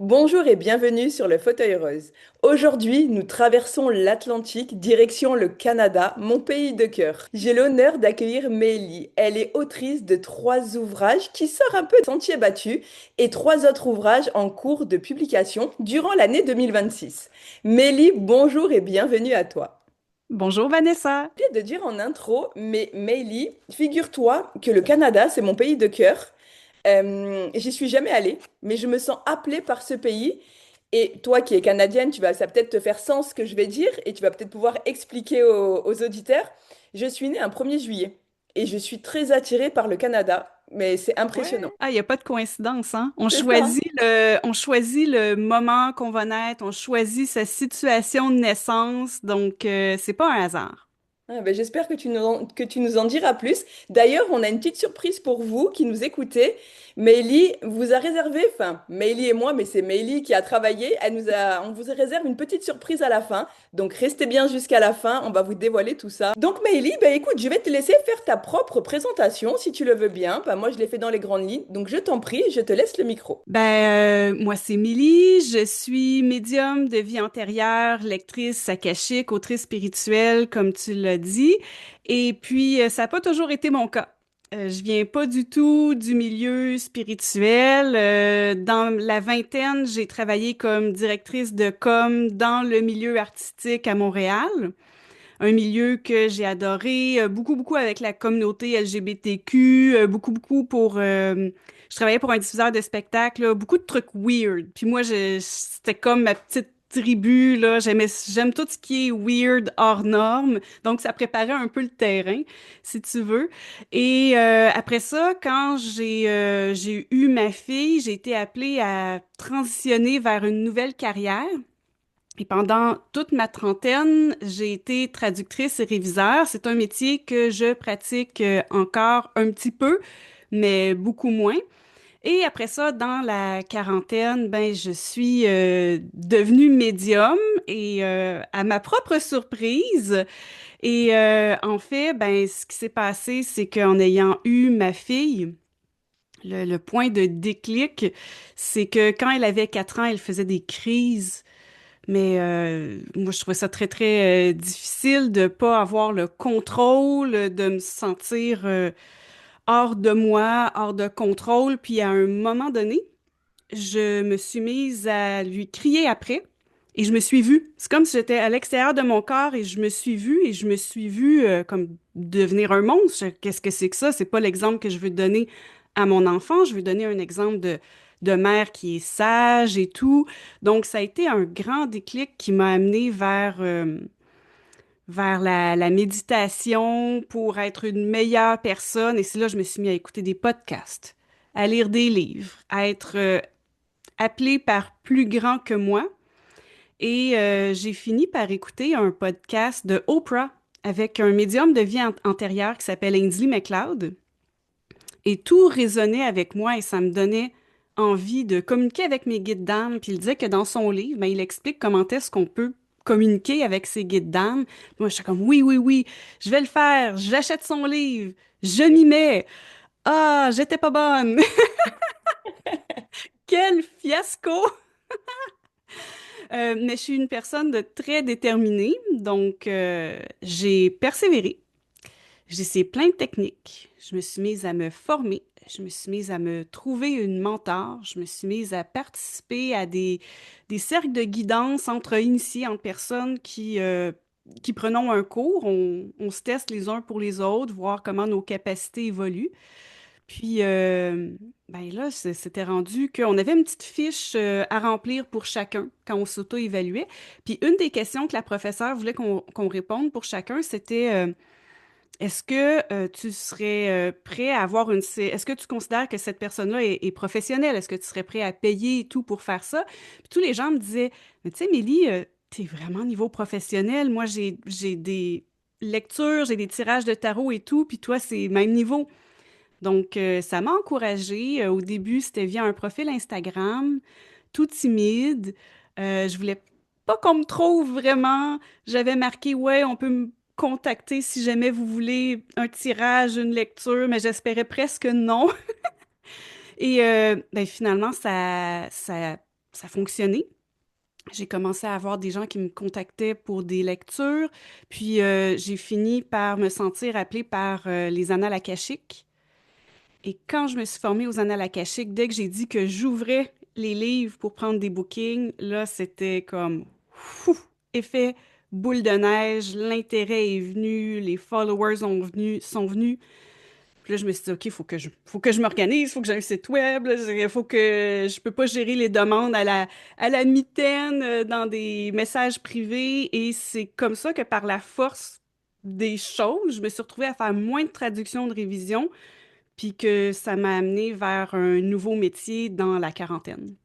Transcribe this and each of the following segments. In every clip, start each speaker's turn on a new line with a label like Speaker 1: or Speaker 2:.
Speaker 1: Bonjour et bienvenue sur le fauteuil rose. Aujourd'hui, nous traversons l'Atlantique, direction le Canada, mon pays de cœur. J'ai l'honneur d'accueillir Mélie. Elle est autrice de trois ouvrages qui sortent un peu de sentiers battus et trois autres ouvrages en cours de publication durant l'année 2026. Mélie, bonjour et bienvenue à toi.
Speaker 2: Bonjour Vanessa.
Speaker 1: J'ai oublié de dire en intro, mais Mélie, figure-toi que le Canada, c'est mon pays de cœur. J'y suis jamais allée, mais je me sens appelée par ce pays. Et toi qui es canadienne, ça va peut-être te faire sens ce que je vais dire et tu vas peut-être pouvoir expliquer aux auditeurs. Je suis née un 1er juillet et je suis très attirée par le Canada, mais c'est impressionnant.
Speaker 2: Ouais. Ah, il n'y a pas de coïncidence, hein?
Speaker 1: C'est ça.
Speaker 2: On choisit le moment qu'on va naître, on choisit sa situation de naissance, donc c'est pas un hasard.
Speaker 1: Ah, ben, j'espère que que tu nous en diras plus. D'ailleurs, on a une petite surprise pour vous qui nous écoutez. Meili vous a réservé, enfin, Meili et moi, mais c'est Meili qui a travaillé. On vous réserve une petite surprise à la fin. Donc, restez bien jusqu'à la fin. On va vous dévoiler tout ça. Donc, Meili, ben, écoute, je vais te laisser faire ta propre présentation si tu le veux bien. Ben, moi, je l'ai fait dans les grandes lignes. Donc, je t'en prie, je te laisse le micro.
Speaker 2: Moi c'est Millie, je suis médium de vie antérieure, lectrice akashique, autrice spirituelle, comme tu l'as dit. Et puis, ça n'a pas toujours été mon cas. Je viens pas du tout du milieu spirituel. Dans la vingtaine, j'ai travaillé comme directrice de com dans le milieu artistique à Montréal, un milieu que j'ai adoré, beaucoup, beaucoup avec la communauté LGBTQ, beaucoup, beaucoup je travaillais pour un diffuseur de spectacles, là, beaucoup de trucs weird. Puis moi, c'était comme ma petite tribu, là. J'aime tout ce qui est weird, hors norme. Donc, ça préparait un peu le terrain, si tu veux. Et après ça, quand j'ai eu ma fille, j'ai été appelée à transitionner vers une nouvelle carrière. Et pendant toute ma trentaine, j'ai été traductrice et réviseur. C'est un métier que je pratique encore un petit peu, mais beaucoup moins. Et après ça, dans la quarantaine, ben, je suis devenue médium et à ma propre surprise. Et en fait, ben, ce qui s'est passé, c'est qu'en ayant eu ma fille, le point de déclic, c'est que quand elle avait 4 ans, elle faisait des crises, mais moi, je trouvais ça très, très difficile de pas avoir le contrôle, de me sentir hors de moi, hors de contrôle. Puis à un moment donné, je me suis mise à lui crier après et je me suis vue. C'est comme si j'étais à l'extérieur de mon corps et je me suis vue et je me suis vue comme devenir un monstre. Qu'est-ce que c'est que ça? C'est pas l'exemple que je veux donner à mon enfant. Je veux donner un exemple de mère qui est sage et tout. Donc, ça a été un grand déclic qui m'a amené vers la méditation pour être une meilleure personne. Et c'est là que je me suis mis à écouter des podcasts, à lire des livres, à être appelée par plus grand que moi. Et j'ai fini par écouter un podcast de Oprah avec un médium de vie antérieure qui s'appelle Ainsley McLeod. Et tout résonnait avec moi et ça me donnait envie de communiquer avec mes guides d'âme. Puis il disait que dans son livre, ben, il explique comment est-ce qu'on peut communiquer avec ses guides d'âme. Moi, je suis comme, oui, oui, oui, je vais le faire. J'achète son livre. Je m'y mets. Ah, j'étais pas bonne. Quel fiasco! Mais je suis une personne de très déterminée, donc j'ai persévéré. J'ai essayé plein de techniques. Je me suis mise à me former. Je me suis mise à me trouver une mentor. Je me suis mise à participer à des cercles de guidance entre initiés, entre personnes qui prenons un cours. On se teste les uns pour les autres, voir comment nos capacités évoluent. Puis, ben là, c'était rendu qu'on avait une petite fiche à remplir pour chacun quand on s'auto-évaluait. Puis, une des questions que la professeure voulait qu'on réponde pour chacun, c'était est-ce que tu serais prêt à avoir Est-ce que tu considères que cette personne-là est professionnelle? Est-ce que tu serais prêt à payer et tout pour faire ça? Puis tous les gens me disaient, mais tu sais, Mélie, t'es vraiment niveau professionnel. Moi, j'ai des lectures, j'ai des tirages de tarot et tout, puis toi, c'est même niveau. Donc, ça m'a encouragée. Au début, c'était via un profil Instagram, tout timide. Je voulais pas qu'on me trouve vraiment. J'avais marqué, ouais, on peut me contacter si jamais vous voulez un tirage, une lecture, mais j'espérais presque non. Et ben, finalement, ça ça fonctionnait. J'ai commencé à avoir des gens qui me contactaient pour des lectures, puis j'ai fini par me sentir appelée par les Annales akashiques. Et quand je me suis formée aux Annales akashiques, dès que j'ai dit que j'ouvrais les livres pour prendre des bookings, là, c'était comme fou, effet boule de neige, l'intérêt est venu, les followers sont venus. Puis là, je me suis dit, OK, faut que je m'organise, faut que j'ai un site web, il faut que je peux pas gérer les demandes à la mitaine dans des messages privés. Et c'est comme ça que par la force des choses, je me suis retrouvée à faire moins de traduction, de révision, puis que ça m'a amené vers un nouveau métier dans la quarantaine.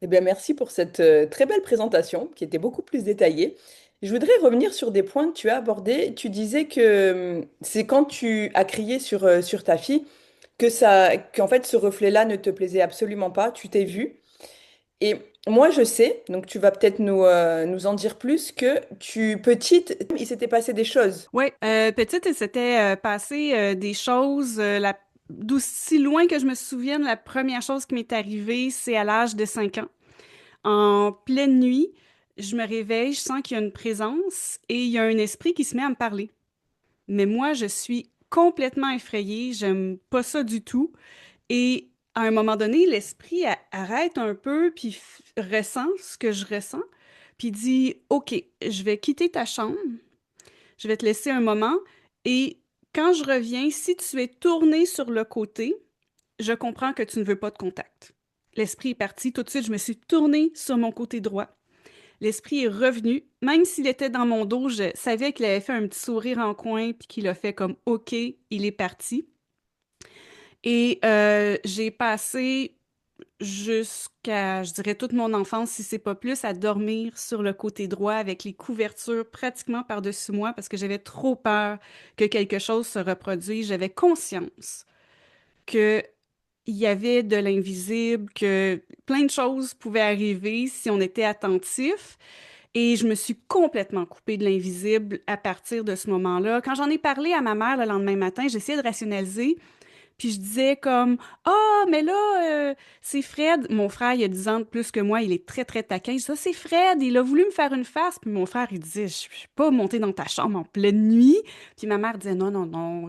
Speaker 1: Eh bien, merci pour cette très belle présentation qui était beaucoup plus détaillée. Je voudrais revenir sur des points que tu as abordés. Tu disais que c'est quand tu as crié sur ta fille qu'en fait, ce reflet-là ne te plaisait absolument pas. Tu t'es vue. Et moi, je sais, donc tu vas peut-être nous en dire plus, que petite, il s'était passé des choses.
Speaker 2: Oui, petite, il s'était passé des choses. D'aussi loin que je me souvienne, la première chose qui m'est arrivée, c'est à l'âge de 5 ans. En pleine nuit, je me réveille, je sens qu'il y a une présence et il y a un esprit qui se met à me parler. Mais moi, je suis complètement effrayée, j'aime pas ça du tout. Et à un moment donné, l'esprit arrête un peu, puis ressent ce que je ressens, puis dit, OK, je vais quitter ta chambre, je vais te laisser un moment, et quand je reviens, si tu es tourné sur le côté, je comprends que tu ne veux pas de contact. L'esprit est parti, tout de suite, je me suis tournée sur mon côté droit. L'esprit est revenu, même s'il était dans mon dos, je savais qu'il avait fait un petit sourire en coin, puis qu'il a fait comme OK, il est parti. Et j'ai passé jusqu'à, je dirais, toute mon enfance, si c'est pas plus, à dormir sur le côté droit avec les couvertures pratiquement par-dessus moi parce que j'avais trop peur que quelque chose se reproduise. J'avais conscience que il y avait de l'invisible, que plein de choses pouvaient arriver si on était attentif. Et je me suis complètement coupée de l'invisible à partir de ce moment-là. Quand j'en ai parlé à ma mère le lendemain matin, j'essayais de rationaliser. Puis je disais comme ah, mais là, c'est Fred. Mon frère, il a 10 ans de plus que moi, il est très, très taquin. Je dis, ça, c'est Fred, il a voulu me faire une face. Puis mon frère, il disait, je suis pas monté dans ta chambre en pleine nuit. Puis ma mère disait, non, non, non,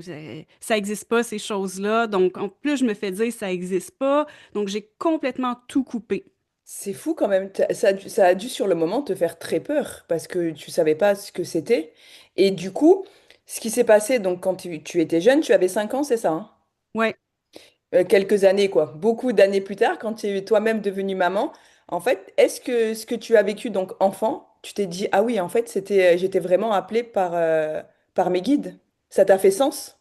Speaker 2: ça existe pas, ces choses-là. Donc, en plus, je me fais dire, ça existe pas. Donc, j'ai complètement tout coupé.
Speaker 1: C'est fou quand même. Ça a dû sur le moment te faire très peur parce que tu savais pas ce que c'était. Et du coup, ce qui s'est passé, donc quand tu étais jeune, tu avais 5 ans, c'est ça, hein?
Speaker 2: Ouais.
Speaker 1: Quelques années, quoi. Beaucoup d'années plus tard, quand tu es toi-même devenue maman, en fait, est-ce que ce que tu as vécu donc enfant, tu t'es dit, ah oui, en fait, j'étais vraiment appelée par mes guides. Ça t'a fait sens?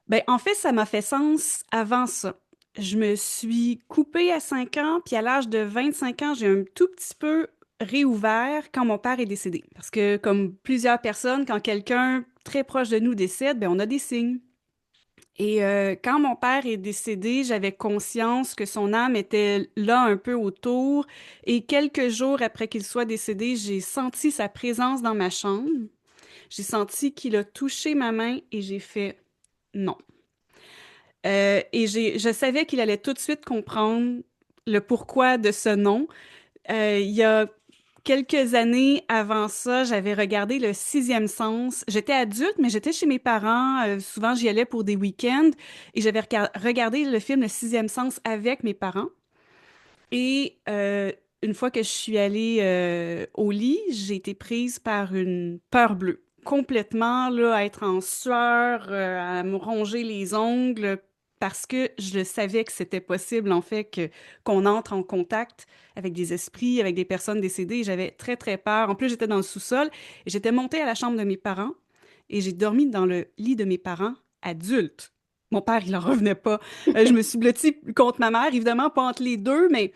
Speaker 2: Ben, en fait, ça m'a fait sens avant ça. Je me suis coupée à 5 ans, puis à l'âge de 25 ans, j'ai un tout petit peu réouvert quand mon père est décédé. Parce que, comme plusieurs personnes, quand quelqu'un très proche de nous décède, ben, on a des signes. Et quand mon père est décédé, j'avais conscience que son âme était là un peu autour. Et quelques jours après qu'il soit décédé, j'ai senti sa présence dans ma chambre. J'ai senti qu'il a touché ma main et j'ai fait non. Et je savais qu'il allait tout de suite comprendre le pourquoi de ce nom. Il y a quelques années avant ça, j'avais regardé Le Sixième Sens. J'étais adulte, mais j'étais chez mes parents. Souvent, j'y allais pour des week-ends. Et j'avais regardé le film Le Sixième Sens avec mes parents. Et une fois que je suis allée au lit, j'ai été prise par une peur bleue. Complètement, là, à être en sueur, à me ronger les ongles, parce que je savais que c'était possible, en fait, qu'on entre en contact avec des esprits, avec des personnes décédées. J'avais très, très peur. En plus, j'étais dans le sous-sol et j'étais montée à la chambre de mes parents et j'ai dormi dans le lit de mes parents adultes. Mon père, il en revenait pas. Je me suis blottie contre ma mère, évidemment, pas entre les deux, mais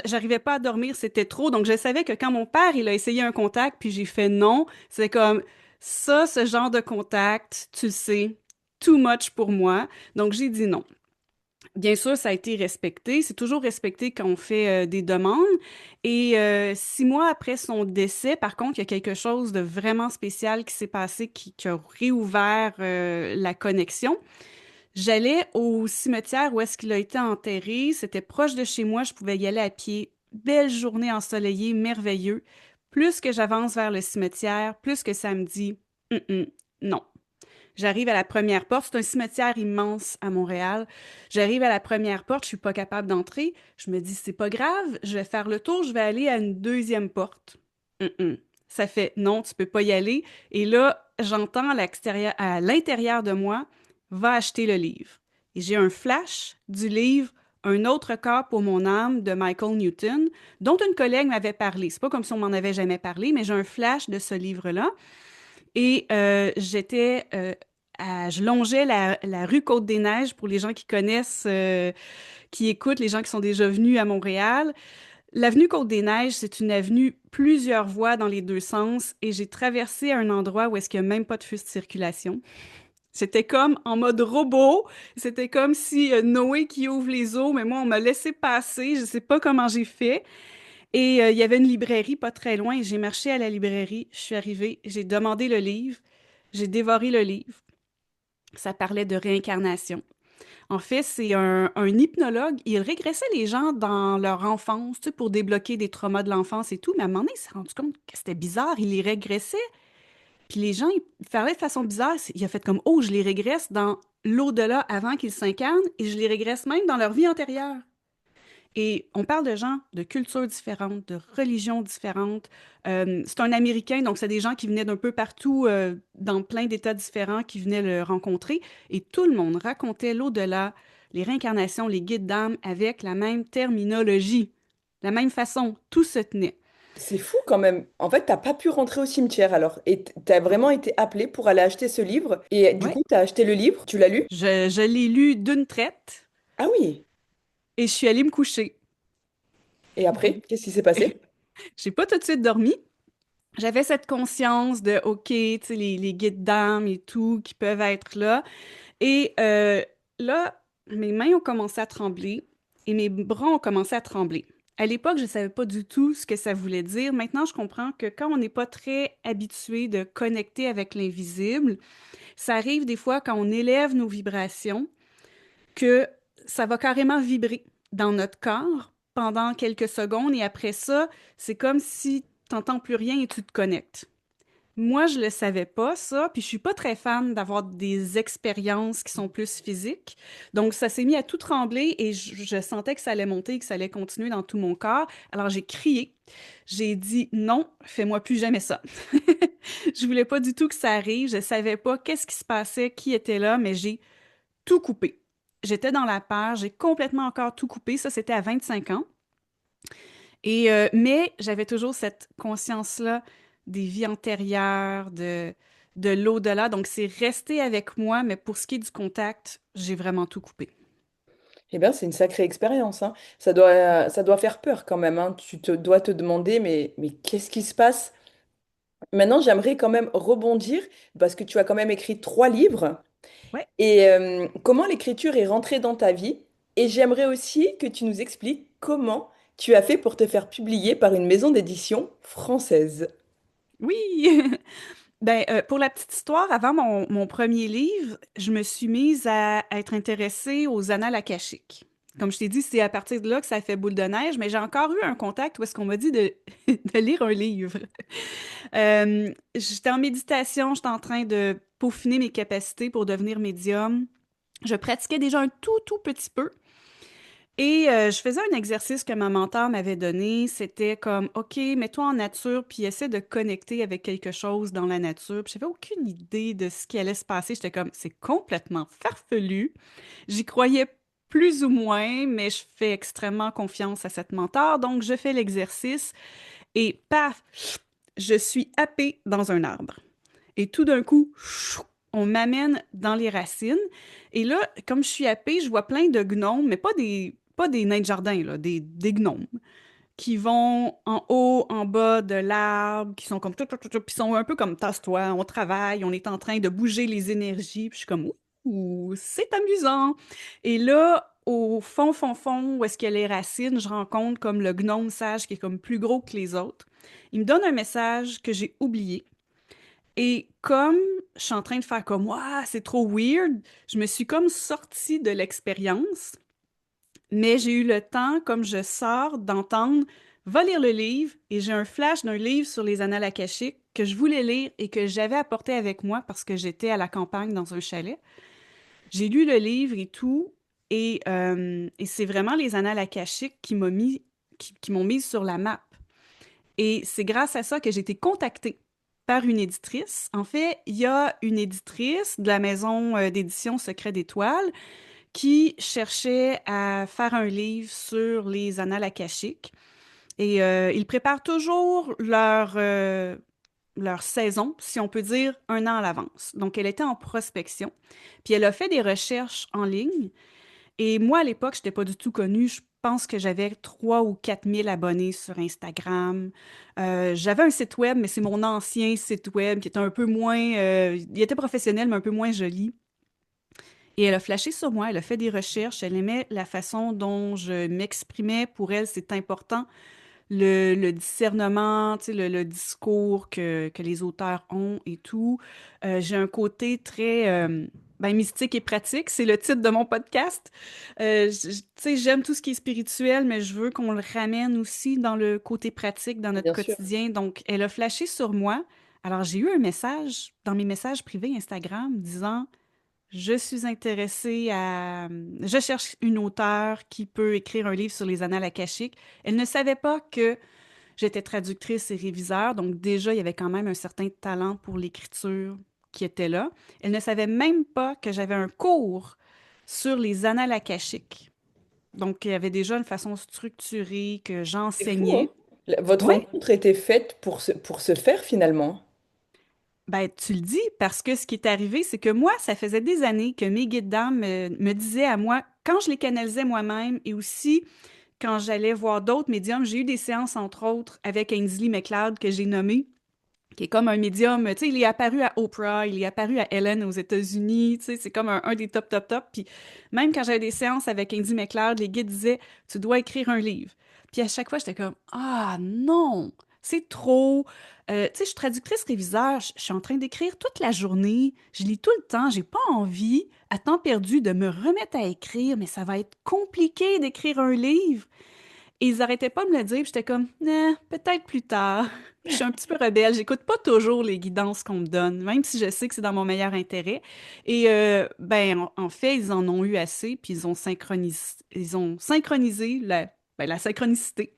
Speaker 2: j'arrivais pas à dormir, c'était trop. Donc, je savais que quand mon père, il a essayé un contact, puis j'ai fait non, c'est comme ça, ce genre de contact, tu le sais, too much pour moi. Donc, j'ai dit non. Bien sûr, ça a été respecté. C'est toujours respecté quand on fait des demandes. Et 6 mois après son décès, par contre, il y a quelque chose de vraiment spécial qui s'est passé qui a réouvert la connexion. J'allais au cimetière où est-ce qu'il a été enterré. C'était proche de chez moi, je pouvais y aller à pied. Belle journée ensoleillée, merveilleux. Plus que j'avance vers le cimetière, plus que ça me dit non. J'arrive à la première porte. C'est un cimetière immense à Montréal. J'arrive à la première porte, je suis pas capable d'entrer. Je me dis, c'est pas grave, je vais faire le tour, je vais aller à une deuxième porte. Mm-mm. Ça fait non, tu peux pas y aller. Et là, j'entends à l'intérieur de moi, va acheter le livre. Et j'ai un flash du livre Un autre corps pour mon âme de Michael Newton, dont une collègue m'avait parlé. C'est pas comme si on m'en avait jamais parlé, mais j'ai un flash de ce livre-là. Et je longeais la rue Côte-des-Neiges pour les gens qui connaissent, qui écoutent, les gens qui sont déjà venus à Montréal. L'avenue Côte-des-Neiges, c'est une avenue plusieurs voies dans les deux sens et j'ai traversé un endroit où est-ce qu'il n'y a même pas de feu de circulation. C'était comme en mode robot. C'était comme si Noé qui ouvre les eaux, mais moi, on m'a laissé passer. Je ne sais pas comment j'ai fait. Et il y avait une librairie pas très loin. J'ai marché à la librairie. Je suis arrivée. J'ai demandé le livre. J'ai dévoré le livre. Ça parlait de réincarnation. En fait, c'est un hypnologue. Il régressait les gens dans leur enfance, tu sais, pour débloquer des traumas de l'enfance et tout. Mais à un moment donné, il s'est rendu compte que c'était bizarre. Il les régressait. Puis les gens, ils parlaient de façon bizarre. Il a fait comme, oh, je les régresse dans l'au-delà avant qu'ils s'incarnent et je les régresse même dans leur vie antérieure. Et on parle de gens de cultures différentes, de religions différentes. C'est un Américain, donc c'est des gens qui venaient d'un peu partout, dans plein d'États différents, qui venaient le rencontrer. Et tout le monde racontait l'au-delà, les réincarnations, les guides d'âme avec la même terminologie, la même façon. Tout se tenait.
Speaker 1: C'est fou quand même. En fait, t'as pas pu rentrer au cimetière alors. Et t'as vraiment été appelé pour aller acheter ce livre. Et du
Speaker 2: Ouais.
Speaker 1: coup, t'as acheté le livre, tu l'as lu?
Speaker 2: Je l'ai lu d'une traite
Speaker 1: Ah oui.
Speaker 2: et je suis allée me coucher.
Speaker 1: Et après, qu'est-ce qui s'est passé?
Speaker 2: J'ai pas tout de suite dormi. J'avais cette conscience de, OK, tu sais, les guides d'âme et tout qui peuvent être là. Et là, mes mains ont commencé à trembler et mes bras ont commencé à trembler. À l'époque, je ne savais pas du tout ce que ça voulait dire. Maintenant, je comprends que quand on n'est pas très habitué de connecter avec l'invisible, ça arrive des fois quand on élève nos vibrations que ça va carrément vibrer dans notre corps pendant quelques secondes et après ça, c'est comme si tu n'entends plus rien et tu te connectes. Moi, je le savais pas, ça, puis je suis pas très fan d'avoir des expériences qui sont plus physiques. Donc, ça s'est mis à tout trembler et je sentais que ça allait monter, que ça allait continuer dans tout mon corps. Alors, j'ai crié. J'ai dit non, fais-moi plus jamais ça. Je voulais pas du tout que ça arrive. Je savais pas qu'est-ce qui se passait, qui était là, mais j'ai tout coupé. J'étais dans la peur, j'ai complètement encore tout coupé. Ça, c'était à 25 ans. Mais j'avais toujours cette conscience-là des vies antérieures, de l'au-delà. Donc, c'est resté avec moi, mais pour ce qui est du contact, j'ai vraiment tout coupé.
Speaker 1: Eh bien, c'est une sacrée expérience, hein. Ça doit faire peur quand même, hein. Dois te demander, mais qu'est-ce qui se passe? Maintenant, j'aimerais quand même rebondir parce que tu as quand même écrit 3 livres.
Speaker 2: Ouais.
Speaker 1: Et comment l'écriture est rentrée dans ta vie? Et j'aimerais aussi que tu nous expliques comment tu as fait pour te faire publier par une maison d'édition française.
Speaker 2: Oui! Ben, pour la petite histoire, avant mon premier livre, je me suis mise à être intéressée aux annales akashiques. Comme je t'ai dit, c'est à partir de là que ça a fait boule de neige, mais j'ai encore eu un contact où est-ce qu'on m'a dit de, de lire un livre. J'étais en méditation, j'étais en train de peaufiner mes capacités pour devenir médium. Je pratiquais déjà un tout petit peu. Et je faisais un exercice que ma mentor m'avait donné. C'était comme, OK, mets-toi en nature, puis essaie de connecter avec quelque chose dans la nature. Puis j'avais aucune idée de ce qui allait se passer. J'étais comme, c'est complètement farfelu. J'y croyais plus ou moins, mais je fais extrêmement confiance à cette mentor. Donc, je fais l'exercice et paf, je suis happée dans un arbre. Et tout d'un coup, on m'amène dans les racines. Et là, comme je suis happée, je vois plein de gnomes, mais pas des nains de jardin, là, des gnomes qui vont en haut, en bas de l'arbre, qui sont comme puis sont un peu comme tasse-toi, on travaille, on est en train de bouger les énergies. Puis je suis comme, ouh, c'est amusant. Et là, au fond, où est-ce qu'il y a les racines, je rencontre comme le gnome sage qui est comme plus gros que les autres. Il me donne un message que j'ai oublié. Et comme je suis en train de faire comme, ah, c'est trop weird. Je me suis comme sortie de l'expérience, mais j'ai eu le temps, comme je sors, d'entendre, va lire le livre, et j'ai un flash d'un livre sur les annales akashiques que je voulais lire et que j'avais apporté avec moi parce que j'étais à la campagne dans un chalet. J'ai lu le livre et tout, et c'est vraiment les annales akashiques qui m'ont mise sur la map. Et c'est grâce à ça que j'ai été contactée par une éditrice. En fait, il y a une éditrice de la maison d'édition Secret d'Étoiles qui cherchait à faire un livre sur les annales akashiques. Et ils préparent toujours leur saison, si on peut dire, un an à l'avance. Donc, elle était en prospection. Puis elle a fait des recherches en ligne. Et moi, à l'époque, je n'étais pas du tout connue. Je pense que j'avais 3 ou 4 000 abonnés sur Instagram. J'avais un site web, mais c'est mon ancien site web qui était un peu moins... il était professionnel, mais un peu moins joli. Et elle a flashé sur moi, elle a fait des recherches, elle aimait la façon dont je m'exprimais. Pour elle, c'est important le discernement, tu sais, le discours que les auteurs ont et tout. J'ai un côté très ben, mystique et pratique, c'est le titre de mon podcast. Tu sais, j'aime tout ce qui est spirituel, mais je veux qu'on le ramène aussi dans le côté pratique, dans notre
Speaker 1: Bien sûr.
Speaker 2: quotidien. Donc, elle a flashé sur moi. Alors, j'ai eu un message dans mes messages privés Instagram disant je suis intéressée à... Je cherche une auteure qui peut écrire un livre sur les annales akashiques. Elle ne savait pas que j'étais traductrice et réviseur, donc déjà, il y avait quand même un certain talent pour l'écriture qui était là. Elle ne savait même pas que j'avais un cours sur les annales akashiques. Donc, il y avait déjà une façon structurée que
Speaker 1: C'est fou, hein?
Speaker 2: j'enseignais.
Speaker 1: Votre
Speaker 2: Oui,
Speaker 1: rencontre était faite pour se faire finalement.
Speaker 2: ben, tu le dis, parce que ce qui est arrivé, c'est que moi, ça faisait des années que mes guides d'âme me disaient à moi, quand je les canalisais moi-même et aussi quand j'allais voir d'autres médiums, j'ai eu des séances, entre autres, avec Ainsley McLeod, que j'ai nommé, qui est comme un médium, tu sais, il est apparu à Oprah, il est apparu à Ellen aux États-Unis, tu sais, c'est comme un des top, top, top. Puis même quand j'avais des séances avec Ainsley McLeod, les guides disaient, tu dois écrire un livre. Puis à chaque fois, j'étais comme, ah non, c'est trop. Tu sais, je suis traductrice réviseur, je suis en train d'écrire toute la journée, je lis tout le temps, j'ai pas envie, à temps perdu, de me remettre à écrire, mais ça va être compliqué d'écrire un livre. Et ils arrêtaient pas de me le dire, puis j'étais comme, nah, peut-être plus tard. Puis je suis un petit peu rebelle, j'écoute pas toujours les guidances qu'on me donne, même si je sais que c'est dans mon meilleur intérêt. Et ben, en fait, ils en ont eu assez, puis ils ont synchronisé la synchronicité.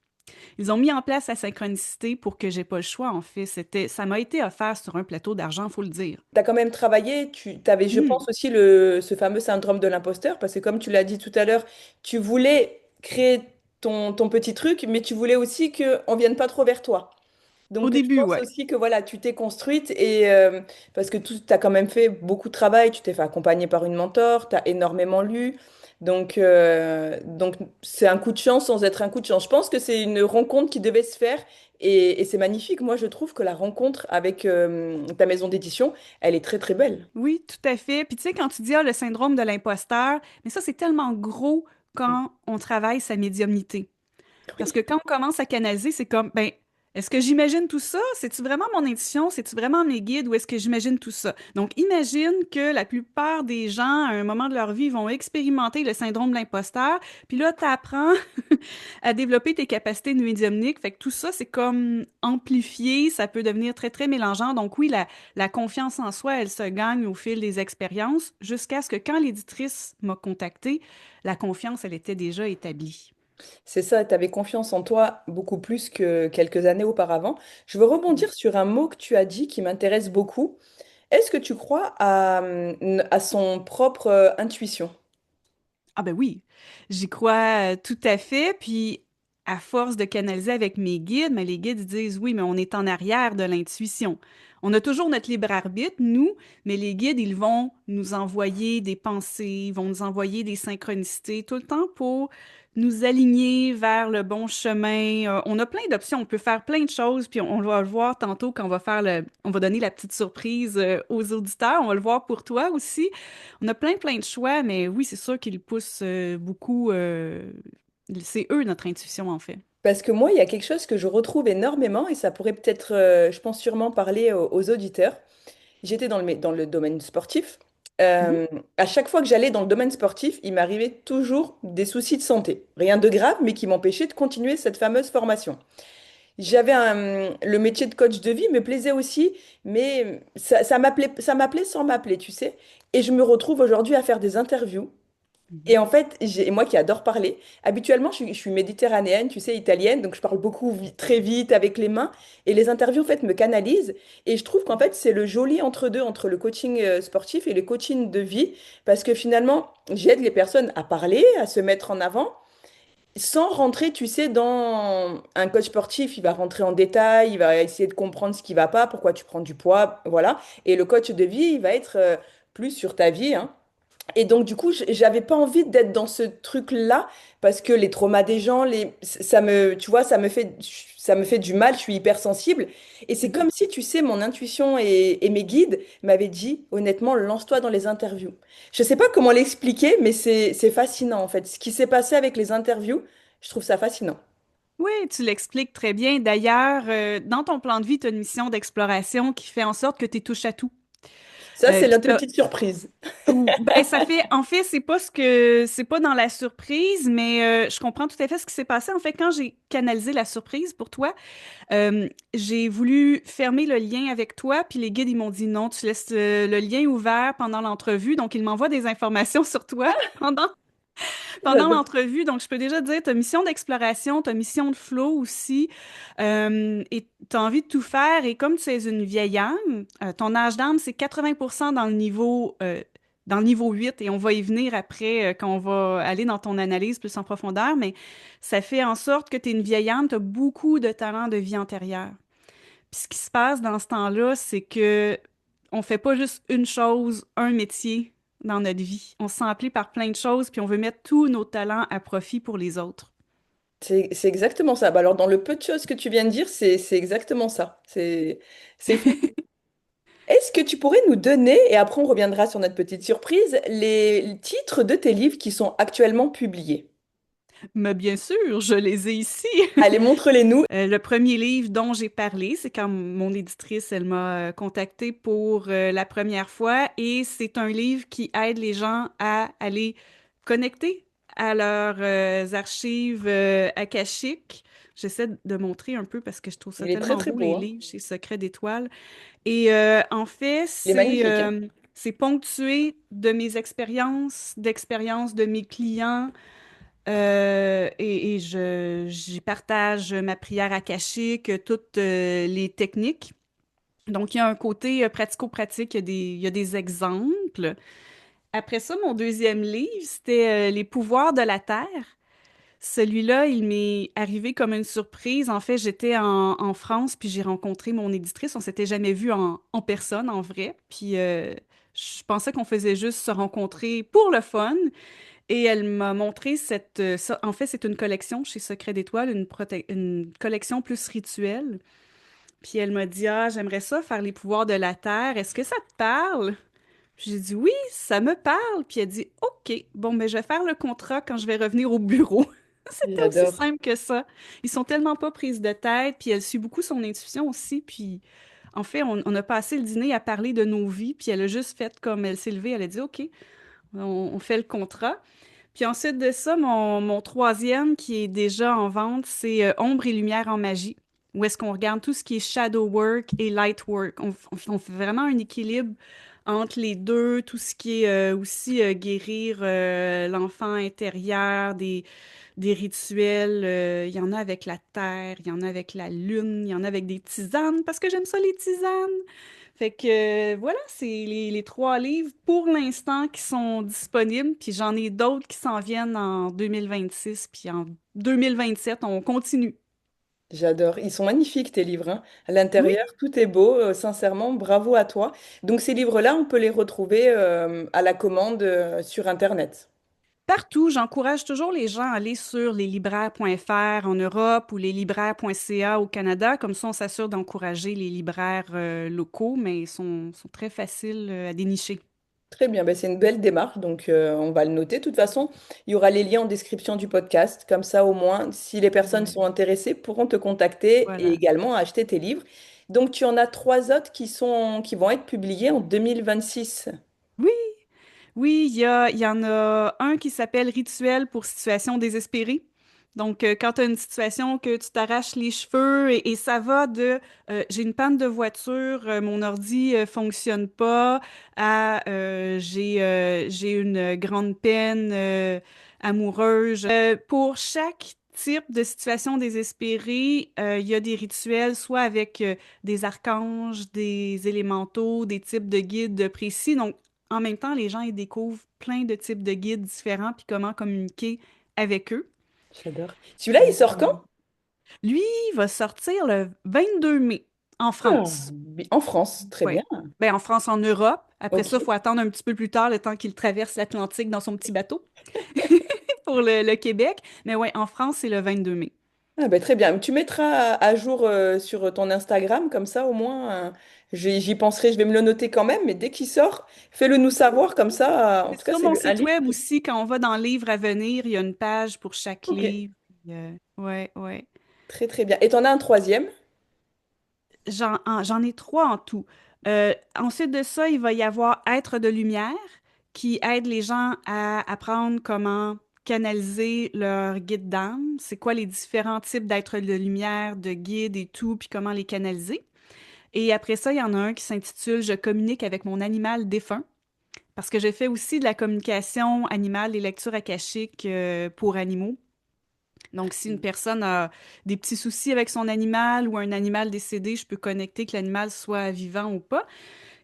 Speaker 2: Ils ont mis en place la synchronicité pour que j'ai pas le choix, en fait. Ça m'a été offert sur un plateau d'argent, faut le dire.
Speaker 1: Tu as quand même travaillé, tu avais, je
Speaker 2: Hmm.
Speaker 1: pense, aussi ce fameux syndrome de l'imposteur, parce que comme tu l'as dit tout à l'heure, tu voulais créer ton petit truc, mais tu voulais aussi qu'on ne vienne pas trop vers toi.
Speaker 2: Au
Speaker 1: Donc, je
Speaker 2: début,
Speaker 1: pense
Speaker 2: ouais.
Speaker 1: aussi que voilà, tu t'es construite et parce que tu as quand même fait beaucoup de travail, tu t'es fait accompagner par une mentor, tu as énormément lu. Donc c'est un coup de chance sans être un coup de chance. Je pense que c'est une rencontre qui devait se faire et c'est magnifique. Moi, je trouve que la rencontre avec ta maison d'édition, elle est très très belle.
Speaker 2: Oui, tout à fait. Puis tu sais, quand tu dis ah, le syndrome de l'imposteur, mais ça, c'est tellement gros quand on travaille sa médiumnité. Parce
Speaker 1: Oui.
Speaker 2: que quand on commence à canaliser, c'est comme, ben, est-ce que j'imagine tout ça? C'est-tu vraiment mon intuition? C'est-tu vraiment mes guides ou est-ce que j'imagine tout ça? Donc, imagine que la plupart des gens, à un moment de leur vie, vont expérimenter le syndrome de l'imposteur. Puis là, tu apprends à développer tes capacités médiumniques. Fait que tout ça, c'est comme amplifié, ça peut devenir très, très mélangeant. Donc oui, la confiance en soi, elle se gagne au fil des expériences jusqu'à ce que quand l'éditrice m'a contactée, la confiance, elle était déjà établie.
Speaker 1: C'est ça, tu avais confiance en toi beaucoup plus que quelques années auparavant. Je veux
Speaker 2: Oui.
Speaker 1: rebondir sur un mot que tu as dit qui m'intéresse beaucoup. Est-ce que tu crois à son propre intuition?
Speaker 2: Ah ben oui, j'y crois tout à fait. Puis à force de canaliser avec mes guides, mais les guides ils disent oui, mais on est en arrière de l'intuition. On a toujours notre libre arbitre, nous, mais les guides, ils vont nous envoyer des pensées, ils vont nous envoyer des synchronicités tout le temps pour nous aligner vers le bon chemin. On a plein d'options, on peut faire plein de choses, puis on va le voir tantôt quand on va donner la petite surprise aux auditeurs. On va le voir pour toi aussi. On a plein de choix, mais oui, c'est sûr qu'ils poussent beaucoup. C'est eux, notre intuition, en fait.
Speaker 1: Parce que moi, il y a quelque chose que je retrouve énormément et ça pourrait peut-être, je pense sûrement parler aux auditeurs. j'étais dans le domaine sportif.
Speaker 2: Mhm.
Speaker 1: À chaque fois que j'allais dans le domaine sportif, il m'arrivait toujours des soucis de santé. Rien de grave, mais qui m'empêchaient de continuer cette fameuse formation. Le métier de coach de vie me plaisait aussi, mais ça m'appelait sans m'appeler, tu sais. Et je me retrouve aujourd'hui à faire des interviews. Et
Speaker 2: Mhm.
Speaker 1: en fait, moi qui adore parler, habituellement, je suis méditerranéenne, tu sais, italienne, donc je parle beaucoup très vite avec les mains. Et les interviews, en fait, me canalisent. Et je trouve qu'en fait, c'est le joli entre-deux, entre le coaching sportif et le coaching de vie. Parce que finalement, j'aide les personnes à parler, à se mettre en avant, sans rentrer, tu sais, dans un coach sportif, il va rentrer en détail, il va essayer de comprendre ce qui va pas, pourquoi tu prends du poids, voilà. Et le coach de vie, il va être plus sur ta vie, hein. Et donc, du coup, j'avais pas envie d'être dans ce truc-là parce que les traumas des gens, tu vois, ça me fait du mal. Je suis hypersensible. Et c'est
Speaker 2: Mhm.
Speaker 1: comme si, tu sais, mon intuition et mes guides m'avaient dit, honnêtement, lance-toi dans les interviews. Je sais pas comment l'expliquer, mais c'est fascinant, en fait. Ce qui s'est passé avec les interviews, je trouve ça fascinant.
Speaker 2: Oui, tu l'expliques très bien. D'ailleurs, dans ton plan de vie, tu as une mission d'exploration qui fait en sorte que tu touches à tout.
Speaker 1: Ça, c'est
Speaker 2: Puis
Speaker 1: la petite surprise.
Speaker 2: ben ça fait en fait c'est pas dans la surprise mais je comprends tout à fait ce qui s'est passé en fait quand j'ai canalisé la surprise pour toi. J'ai voulu fermer le lien avec toi, puis les guides, ils m'ont dit non, tu laisses le lien ouvert pendant l'entrevue. Donc, ils m'envoient des informations sur toi pendant
Speaker 1: J'adore.
Speaker 2: l'entrevue. Donc, je peux déjà te dire, tu as mission d'exploration, tu as mission de flow aussi, et tu as envie de tout faire. Et comme tu es une vieille âme, ton âge d'âme, c'est 80% dans le niveau 8, et on va y venir après quand on va aller dans ton analyse plus en profondeur, mais ça fait en sorte que tu es une vieille âme, tu as beaucoup de talents de vie antérieure. Puis ce qui se passe dans ce temps-là, c'est que on fait pas juste une chose, un métier dans notre vie. On se sent appelé par plein de choses, puis on veut mettre tous nos talents à profit pour les autres.
Speaker 1: C'est exactement ça. Bah alors, dans le peu de choses que tu viens de dire, c'est exactement ça. C'est fou. Est-ce que tu pourrais nous donner, et après on reviendra sur notre petite surprise, les titres de tes livres qui sont actuellement publiés?
Speaker 2: Mais bien sûr, je les ai ici.
Speaker 1: Allez, montre-les-nous.
Speaker 2: Le premier livre dont j'ai parlé, c'est quand mon éditrice, elle m'a contacté pour la première fois, et c'est un livre qui aide les gens à aller connecter à leurs archives akashiques. J'essaie de montrer un peu parce que je trouve ça
Speaker 1: Il est très
Speaker 2: tellement
Speaker 1: très
Speaker 2: beau,
Speaker 1: beau,
Speaker 2: les
Speaker 1: hein.
Speaker 2: livres chez Secret d'Étoiles. Et en fait,
Speaker 1: Il est magnifique, hein.
Speaker 2: c'est ponctué de mes d'expériences de mes clients, et j'y partage ma prière akashique, toutes les techniques. Donc, il y a un côté pratico-pratique, il y a des exemples. Après ça, mon deuxième livre, c'était Les pouvoirs de la Terre. Celui-là, il m'est arrivé comme une surprise. En fait, j'étais en France, puis j'ai rencontré mon éditrice. On s'était jamais vu en personne, en vrai. Puis je pensais qu'on faisait juste se rencontrer pour le fun. Et elle m'a montré en fait, c'est une collection chez Secret d'Étoile, une collection plus rituelle. Puis elle m'a dit, ah, j'aimerais ça faire les pouvoirs de la Terre. Est-ce que ça te parle? Puis j'ai dit, oui, ça me parle. Puis elle dit, OK, bon, ben, je vais faire le contrat quand je vais revenir au bureau. C'était aussi
Speaker 1: J'adore.
Speaker 2: simple que ça. Ils sont tellement pas prises de tête, puis elle suit beaucoup son intuition aussi. Puis en fait, on a passé le dîner à parler de nos vies, puis elle a juste fait comme elle s'est levée, elle a dit, OK, on fait le contrat. Puis ensuite de ça, mon troisième qui est déjà en vente, c'est Ombre et lumière en magie, où est-ce qu'on regarde tout ce qui est shadow work et light work. On fait vraiment un équilibre entre les deux, tout ce qui est aussi guérir l'enfant intérieur, des rituels. Il y en a avec la terre, il y en a avec la lune, il y en a avec des tisanes, parce que j'aime ça les tisanes. Fait que voilà, c'est les trois livres pour l'instant qui sont disponibles, puis j'en ai d'autres qui s'en viennent en 2026, puis en 2027, on continue.
Speaker 1: J'adore. Ils sont magnifiques, tes livres, hein. À
Speaker 2: Oui,
Speaker 1: l'intérieur, tout est beau. Sincèrement, bravo à toi. Donc, ces livres-là, on peut les retrouver à la commande sur Internet.
Speaker 2: partout, j'encourage toujours les gens à aller sur leslibraires.fr en Europe ou leslibraires.ca au Canada. Comme ça, on s'assure d'encourager les libraires locaux, mais sont très faciles à dénicher.
Speaker 1: Très bien, ben, c'est une belle démarche, donc on va le noter. De toute façon, il y aura les liens en description du podcast. Comme ça, au moins, si les personnes
Speaker 2: Ouais,
Speaker 1: sont intéressées, pourront te contacter et
Speaker 2: voilà.
Speaker 1: également acheter tes livres. Donc tu en as trois autres qui vont être publiés en 2026.
Speaker 2: Oui, oui, il y en a un qui s'appelle Rituel pour situation désespérée. Donc, quand tu as une situation que tu t'arraches les cheveux et ça va de j'ai une panne de voiture, mon ordi fonctionne pas, à j'ai une grande peine amoureuse. Pour chaque type de situation désespérée, il y a des rituels, soit avec des archanges, des élémentaux, des types de guides précis. Donc, en même temps, les gens ils découvrent plein de types de guides différents puis comment communiquer avec eux.
Speaker 1: J'adore. Celui-là, il
Speaker 2: Donc,
Speaker 1: sort quand?
Speaker 2: lui, il va sortir le 22 mai en
Speaker 1: Ah,
Speaker 2: France.
Speaker 1: en France, très
Speaker 2: Oui.
Speaker 1: bien.
Speaker 2: Ben, en France, en Europe. Après
Speaker 1: Ok.
Speaker 2: ça, il faut attendre un petit peu plus tard le temps qu'il traverse l'Atlantique dans son petit bateau pour le Québec. Mais ouais, en France, c'est le 22 mai.
Speaker 1: Ah, ben, très bien. Tu mettras à jour sur ton Instagram, comme ça au moins, j'y penserai, je vais me le noter quand même, mais dès qu'il sort, fais-le nous savoir, comme ça, en
Speaker 2: C'est
Speaker 1: tout cas,
Speaker 2: sur mon
Speaker 1: un
Speaker 2: site
Speaker 1: livre.
Speaker 2: web aussi, quand on va dans Livres à venir, il y a une page pour chaque
Speaker 1: Ok,
Speaker 2: livre. Ouais, ouais.
Speaker 1: très très bien. Et t'en as un troisième?
Speaker 2: J'en ai trois en tout. Ensuite de ça, il va y avoir Être de lumière, qui aide les gens à apprendre comment canaliser leur guide d'âme. C'est quoi les différents types d'êtres de lumière, de guides et tout, puis comment les canaliser. Et après ça, il y en a un qui s'intitule Je communique avec mon animal défunt, parce que j'ai fait aussi de la communication animale, des lectures akashiques pour animaux. Donc, si une personne a des petits soucis avec son animal ou un animal décédé, je peux connecter que l'animal soit vivant ou pas.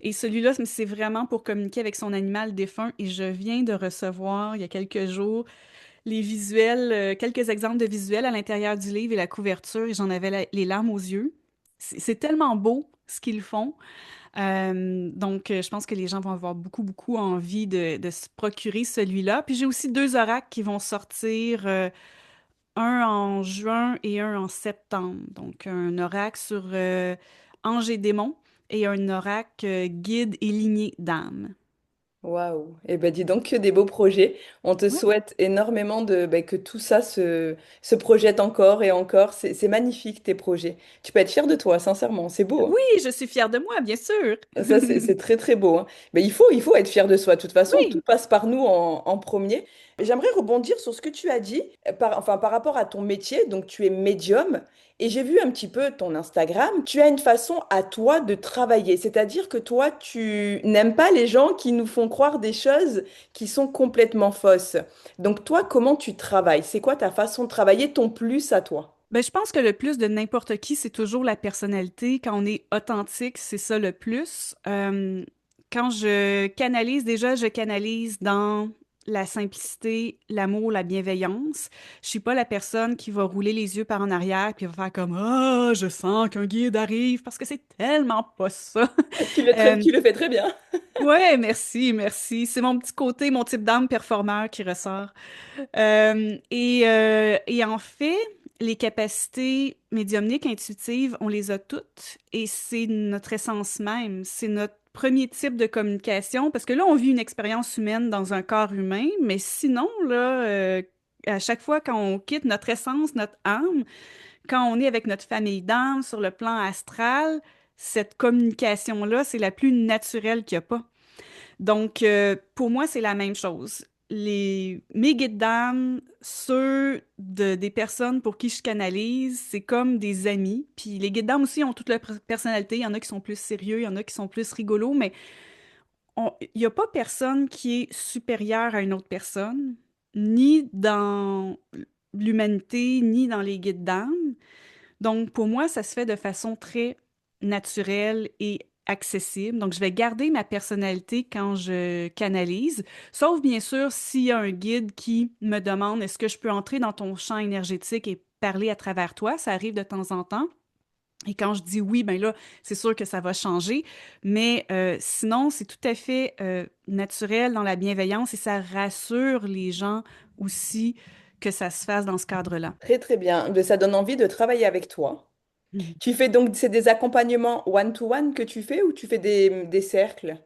Speaker 2: Et celui-là, c'est vraiment pour communiquer avec son animal défunt. Et je viens de recevoir, il y a quelques jours, les visuels, quelques exemples de visuels à l'intérieur du livre et la couverture. Et j'en avais les larmes aux yeux. C'est tellement beau ce qu'ils font. Donc, je pense que les gens vont avoir beaucoup, beaucoup envie de se procurer celui-là. Puis j'ai aussi deux oracles qui vont sortir. Un en juin et un en septembre. Donc, un oracle sur anges et démons et un oracle guide et lignée d'âme.
Speaker 1: Waouh. Eh ben dis donc que des beaux projets. On te
Speaker 2: Ouais.
Speaker 1: souhaite énormément que tout ça se projette encore et encore. C'est magnifique tes projets. Tu peux être fier de toi, sincèrement. C'est beau, hein.
Speaker 2: Oui, je suis fière de moi, bien sûr.
Speaker 1: Ça, c'est très, très beau, hein. Mais il faut être fier de soi. De toute façon, tout
Speaker 2: Oui.
Speaker 1: passe par nous en premier. J'aimerais rebondir sur ce que tu as dit, enfin, par rapport à ton métier. Donc, tu es médium. Et j'ai vu un petit peu ton Instagram. Tu as une façon à toi de travailler. C'est-à-dire que toi, tu n'aimes pas les gens qui nous font croire des choses qui sont complètement fausses. Donc, toi, comment tu travailles? C'est quoi ta façon de travailler, ton plus à toi?
Speaker 2: Ben, je pense que le plus de n'importe qui, c'est toujours la personnalité. Quand on est authentique, c'est ça le plus. Quand je canalise, déjà, je canalise dans la simplicité, l'amour, la bienveillance. Je suis pas la personne qui va rouler les yeux par en arrière puis va faire comme ah, je sens qu'un guide arrive parce que c'est tellement pas ça. Euh,
Speaker 1: Tu le fais très bien.
Speaker 2: ouais, merci, merci. C'est mon petit côté, mon type d'âme performeur qui ressort. Et en fait, les capacités médiumniques intuitives, on les a toutes et c'est notre essence même. C'est notre premier type de communication parce que là, on vit une expérience humaine dans un corps humain, mais sinon, là, à chaque fois quand on quitte notre essence, notre âme, quand on est avec notre famille d'âme sur le plan astral, cette communication-là, c'est la plus naturelle qu'il n'y a pas. Donc, pour moi, c'est la même chose. Mes guides d'âme, des personnes pour qui je canalise, c'est comme des amis. Puis les guides d'âme aussi ont toute leur personnalité. Il y en a qui sont plus sérieux, il y en a qui sont plus rigolos, mais il n'y a pas personne qui est supérieur à une autre personne, ni dans l'humanité, ni dans les guides d'âme. Donc, pour moi, ça se fait de façon très naturelle et accessible. Donc, je vais garder ma personnalité quand je canalise, sauf bien sûr s'il y a un guide qui me demande est-ce que je peux entrer dans ton champ énergétique et parler à travers toi. Ça arrive de temps en temps. Et quand je dis oui, ben là, c'est sûr que ça va changer. Mais sinon, c'est tout à fait naturel dans la bienveillance et ça rassure les gens aussi que ça se fasse dans ce cadre-là.
Speaker 1: Très, très bien. Mais ça donne envie de travailler avec toi. Tu fais donc, c'est des accompagnements one-to-one que tu fais ou tu fais des cercles?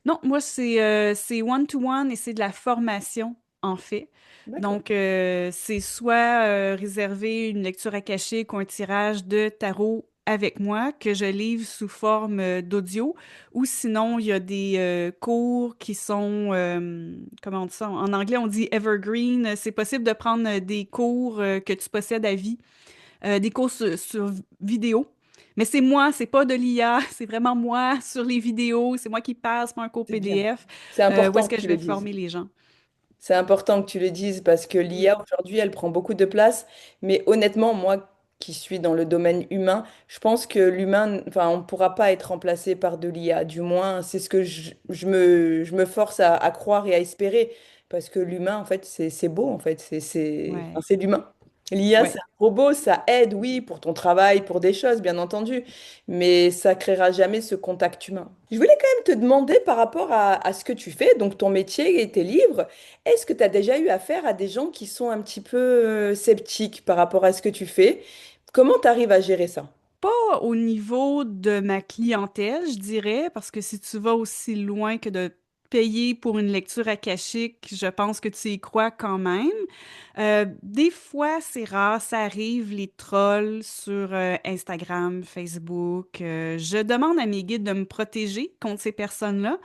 Speaker 2: Non, moi, c'est one-to-one et c'est de la formation, en fait.
Speaker 1: D'accord.
Speaker 2: Donc, c'est soit réserver une lecture akashique ou un tirage de tarot avec moi que je livre sous forme d'audio ou sinon il y a des cours qui sont, comment on dit ça? En anglais, on dit evergreen. C'est possible de prendre des cours que tu possèdes à vie, des cours sur vidéo. Mais c'est moi, c'est pas de l'IA, c'est vraiment moi sur les vidéos, c'est moi qui passe, pas un cours
Speaker 1: C'est bien.
Speaker 2: PDF,
Speaker 1: C'est
Speaker 2: où
Speaker 1: important
Speaker 2: est-ce
Speaker 1: que
Speaker 2: que
Speaker 1: tu
Speaker 2: je
Speaker 1: le
Speaker 2: vais
Speaker 1: dises.
Speaker 2: former les gens.
Speaker 1: C'est important que tu le dises parce que l'IA
Speaker 2: Mm.
Speaker 1: aujourd'hui, elle prend beaucoup de place. Mais honnêtement, moi qui suis dans le domaine humain, je pense que l'humain, enfin, on ne pourra pas être remplacé par de l'IA. Du moins, c'est ce que je me force à croire et à espérer. Parce que l'humain, en fait, c'est beau, en fait. Enfin,
Speaker 2: Ouais,
Speaker 1: c'est l'humain. L'IA, c'est
Speaker 2: ouais.
Speaker 1: un robot, ça aide, oui, pour ton travail, pour des choses, bien entendu. Mais ça créera jamais ce contact humain. Je voulais quand même te demander par rapport à ce que tu fais, donc ton métier et tes livres. Est-ce que tu as déjà eu affaire à des gens qui sont un petit peu sceptiques par rapport à ce que tu fais? Comment tu arrives à gérer ça?
Speaker 2: Pas au niveau de ma clientèle, je dirais, parce que si tu vas aussi loin que de payer pour une lecture akashique, je pense que tu y crois quand même. Des fois, c'est rare, ça arrive, les trolls sur Instagram, Facebook. Je demande à mes guides de me protéger contre ces personnes-là.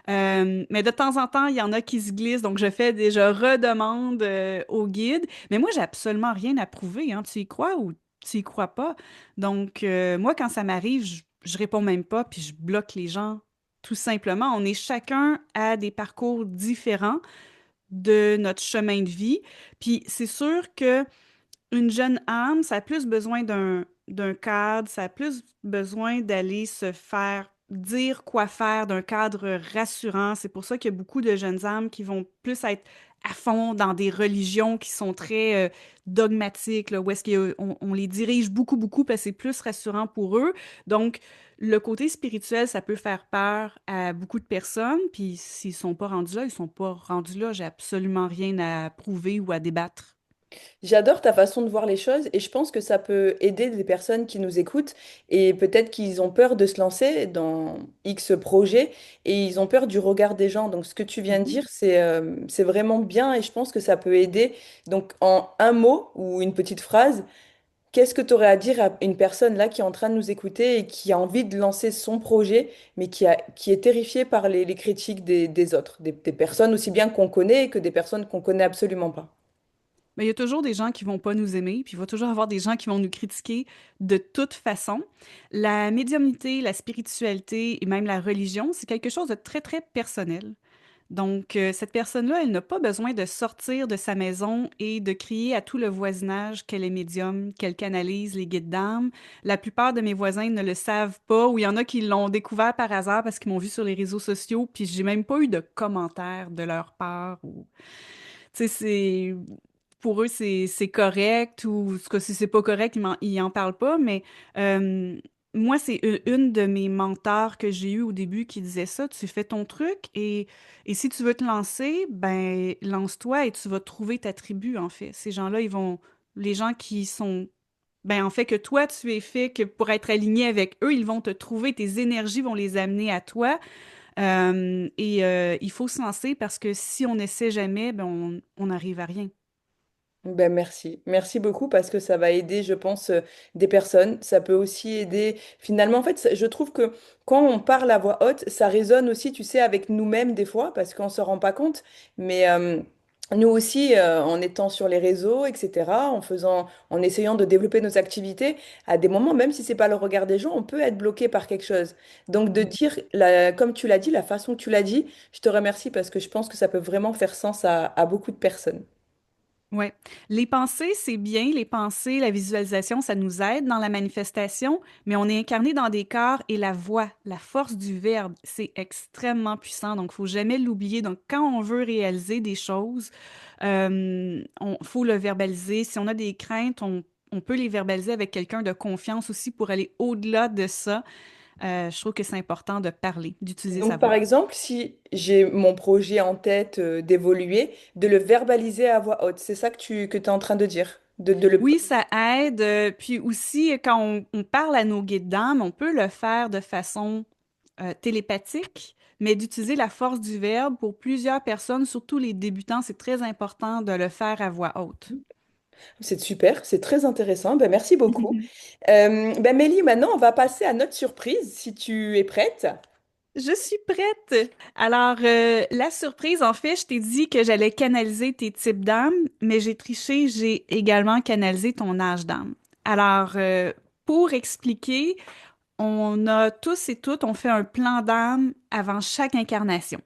Speaker 2: Mais de temps en temps, il y en a qui se glissent, donc je redemande aux guides. Mais moi, j'ai absolument rien à prouver, hein. Tu y crois ou tu y crois pas? Donc, moi, quand ça m'arrive, je réponds même pas, puis je bloque les gens. Tout simplement, on est chacun à des parcours différents de notre chemin de vie. Puis c'est sûr que une jeune âme, ça a plus besoin d'un cadre, ça a plus besoin d'aller se faire dire quoi faire, d'un cadre rassurant. C'est pour ça qu'il y a beaucoup de jeunes âmes qui vont plus être à fond dans des religions qui sont très dogmatiques, là, où est-ce on les dirige beaucoup, beaucoup, parce que c'est plus rassurant pour eux. Donc, le côté spirituel, ça peut faire peur à beaucoup de personnes, puis s'ils sont pas rendus là, ils sont pas rendus là. J'ai absolument rien à prouver ou à débattre.
Speaker 1: J'adore ta façon de voir les choses et je pense que ça peut aider des personnes qui nous écoutent et peut-être qu'ils ont peur de se lancer dans X projet et ils ont peur du regard des gens. Donc ce que tu viens de
Speaker 2: Mhm.
Speaker 1: dire, c'est vraiment bien et je pense que ça peut aider. Donc en un mot ou une petite phrase, qu'est-ce que tu aurais à dire à une personne là qui est en train de nous écouter et qui a envie de lancer son projet mais qui est terrifiée par les critiques des autres, des personnes aussi bien qu'on connaît que des personnes qu'on connaît absolument pas?
Speaker 2: Mais il y a toujours des gens qui vont pas nous aimer, puis il va toujours avoir des gens qui vont nous critiquer de toute façon. La médiumnité, la spiritualité et même la religion, c'est quelque chose de très, très personnel. Donc, cette personne-là, elle n'a pas besoin de sortir de sa maison et de crier à tout le voisinage qu'elle est médium, qu'elle canalise les guides d'âme. La plupart de mes voisins ne le savent pas, ou il y en a qui l'ont découvert par hasard parce qu'ils m'ont vu sur les réseaux sociaux, puis j'ai même pas eu de commentaires de leur part. Ou... Tu sais, pour eux, c'est correct, ou en tout cas, si c'est pas correct, ils en parlent pas, mais euh, moi, c'est une de mes mentors que j'ai eue au début qui disait ça, tu fais ton truc et si tu veux te lancer, ben lance-toi et tu vas trouver ta tribu, en fait. Ces gens-là, les gens qui sont, ben en fait, que toi, tu es fait que pour être aligné avec eux, ils vont te trouver, tes énergies vont les amener à toi. Il faut se lancer parce que si on n'essaie jamais, ben on n'arrive à rien.
Speaker 1: Ben merci. Merci beaucoup parce que ça va aider, je pense, des personnes. Ça peut aussi aider. Finalement, en fait, je trouve que quand on parle à voix haute, ça résonne aussi, tu sais, avec nous-mêmes des fois parce qu'on ne se rend pas compte. Mais nous aussi, en étant sur les réseaux, etc., en essayant de développer nos activités, à des moments, même si c'est pas le regard des gens, on peut être bloqué par quelque chose. Donc, de
Speaker 2: Mhm.
Speaker 1: dire, comme tu l'as dit, la façon que tu l'as dit, je te remercie parce que je pense que ça peut vraiment faire sens à beaucoup de personnes.
Speaker 2: Ouais. Les pensées, c'est bien. Les pensées, la visualisation, ça nous aide dans la manifestation, mais on est incarné dans des corps et la voix, la force du verbe, c'est extrêmement puissant. Donc, il faut jamais l'oublier. Donc, quand on veut réaliser des choses, faut le verbaliser. Si on a des craintes, on peut les verbaliser avec quelqu'un de confiance aussi pour aller au-delà de ça. Je trouve que c'est important de parler, d'utiliser sa
Speaker 1: Donc, par
Speaker 2: voix.
Speaker 1: exemple, si j'ai mon projet en tête d'évoluer, de le verbaliser à voix haute, c'est ça que tu es en train de dire?
Speaker 2: Oui, ça aide. Puis aussi, quand on parle à nos guides d'âme, on peut le faire de façon télépathique, mais d'utiliser la force du verbe pour plusieurs personnes, surtout les débutants, c'est très important de le faire à voix haute.
Speaker 1: C'est super, c'est très intéressant. Ben, merci beaucoup. Ben, Mélie, maintenant, on va passer à notre surprise, si tu es prête.
Speaker 2: Je suis prête. Alors, la surprise, en fait, je t'ai dit que j'allais canaliser tes types d'âme, mais j'ai triché, j'ai également canalisé ton âge d'âme. Alors, pour expliquer, on a tous et toutes, on fait un plan d'âme avant chaque incarnation.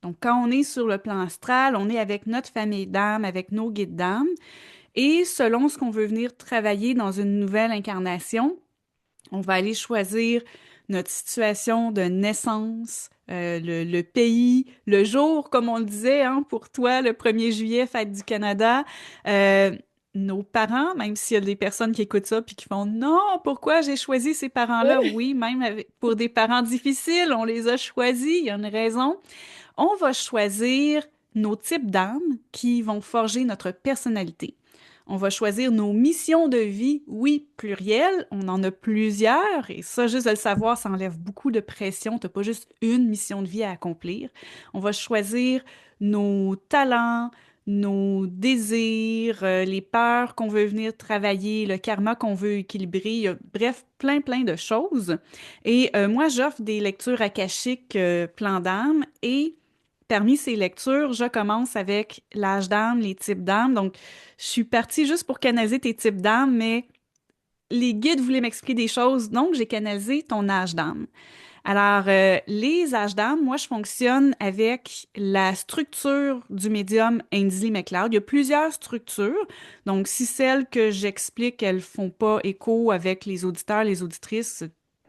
Speaker 2: Donc, quand on est sur le plan astral, on est avec notre famille d'âme, avec nos guides d'âme, et selon ce qu'on veut venir travailler dans une nouvelle incarnation, on va aller choisir notre situation de naissance, le pays, le jour, comme on le disait, hein, pour toi, le 1er juillet, fête du Canada. Euh, Nos parents, même s'il y a des personnes qui écoutent ça puis qui font non, pourquoi j'ai choisi ces parents-là?
Speaker 1: Ouais.
Speaker 2: Oui, même pour des parents difficiles, on les a choisis, il y a une raison. On va choisir nos types d'âmes qui vont forger notre personnalité. On va choisir nos missions de vie, oui, pluriel, on en a plusieurs, et ça, juste de le savoir, ça enlève beaucoup de pression. Tu n'as pas juste une mission de vie à accomplir. On va choisir nos talents, nos désirs, les peurs qu'on veut venir travailler, le karma qu'on veut équilibrer, bref, plein, plein de choses. Et moi, j'offre des lectures akashiques plan d'âme et parmi ces lectures, je commence avec l'âge d'âme, les types d'âme. Donc, je suis partie juste pour canaliser tes types d'âme, mais les guides voulaient m'expliquer des choses, donc j'ai canalisé ton âge d'âme. Alors, les âges d'âme, moi, je fonctionne avec la structure du médium Ainsley MacLeod. Il y a plusieurs structures. Donc, si celles que j'explique, elles font pas écho avec les auditeurs, les auditrices,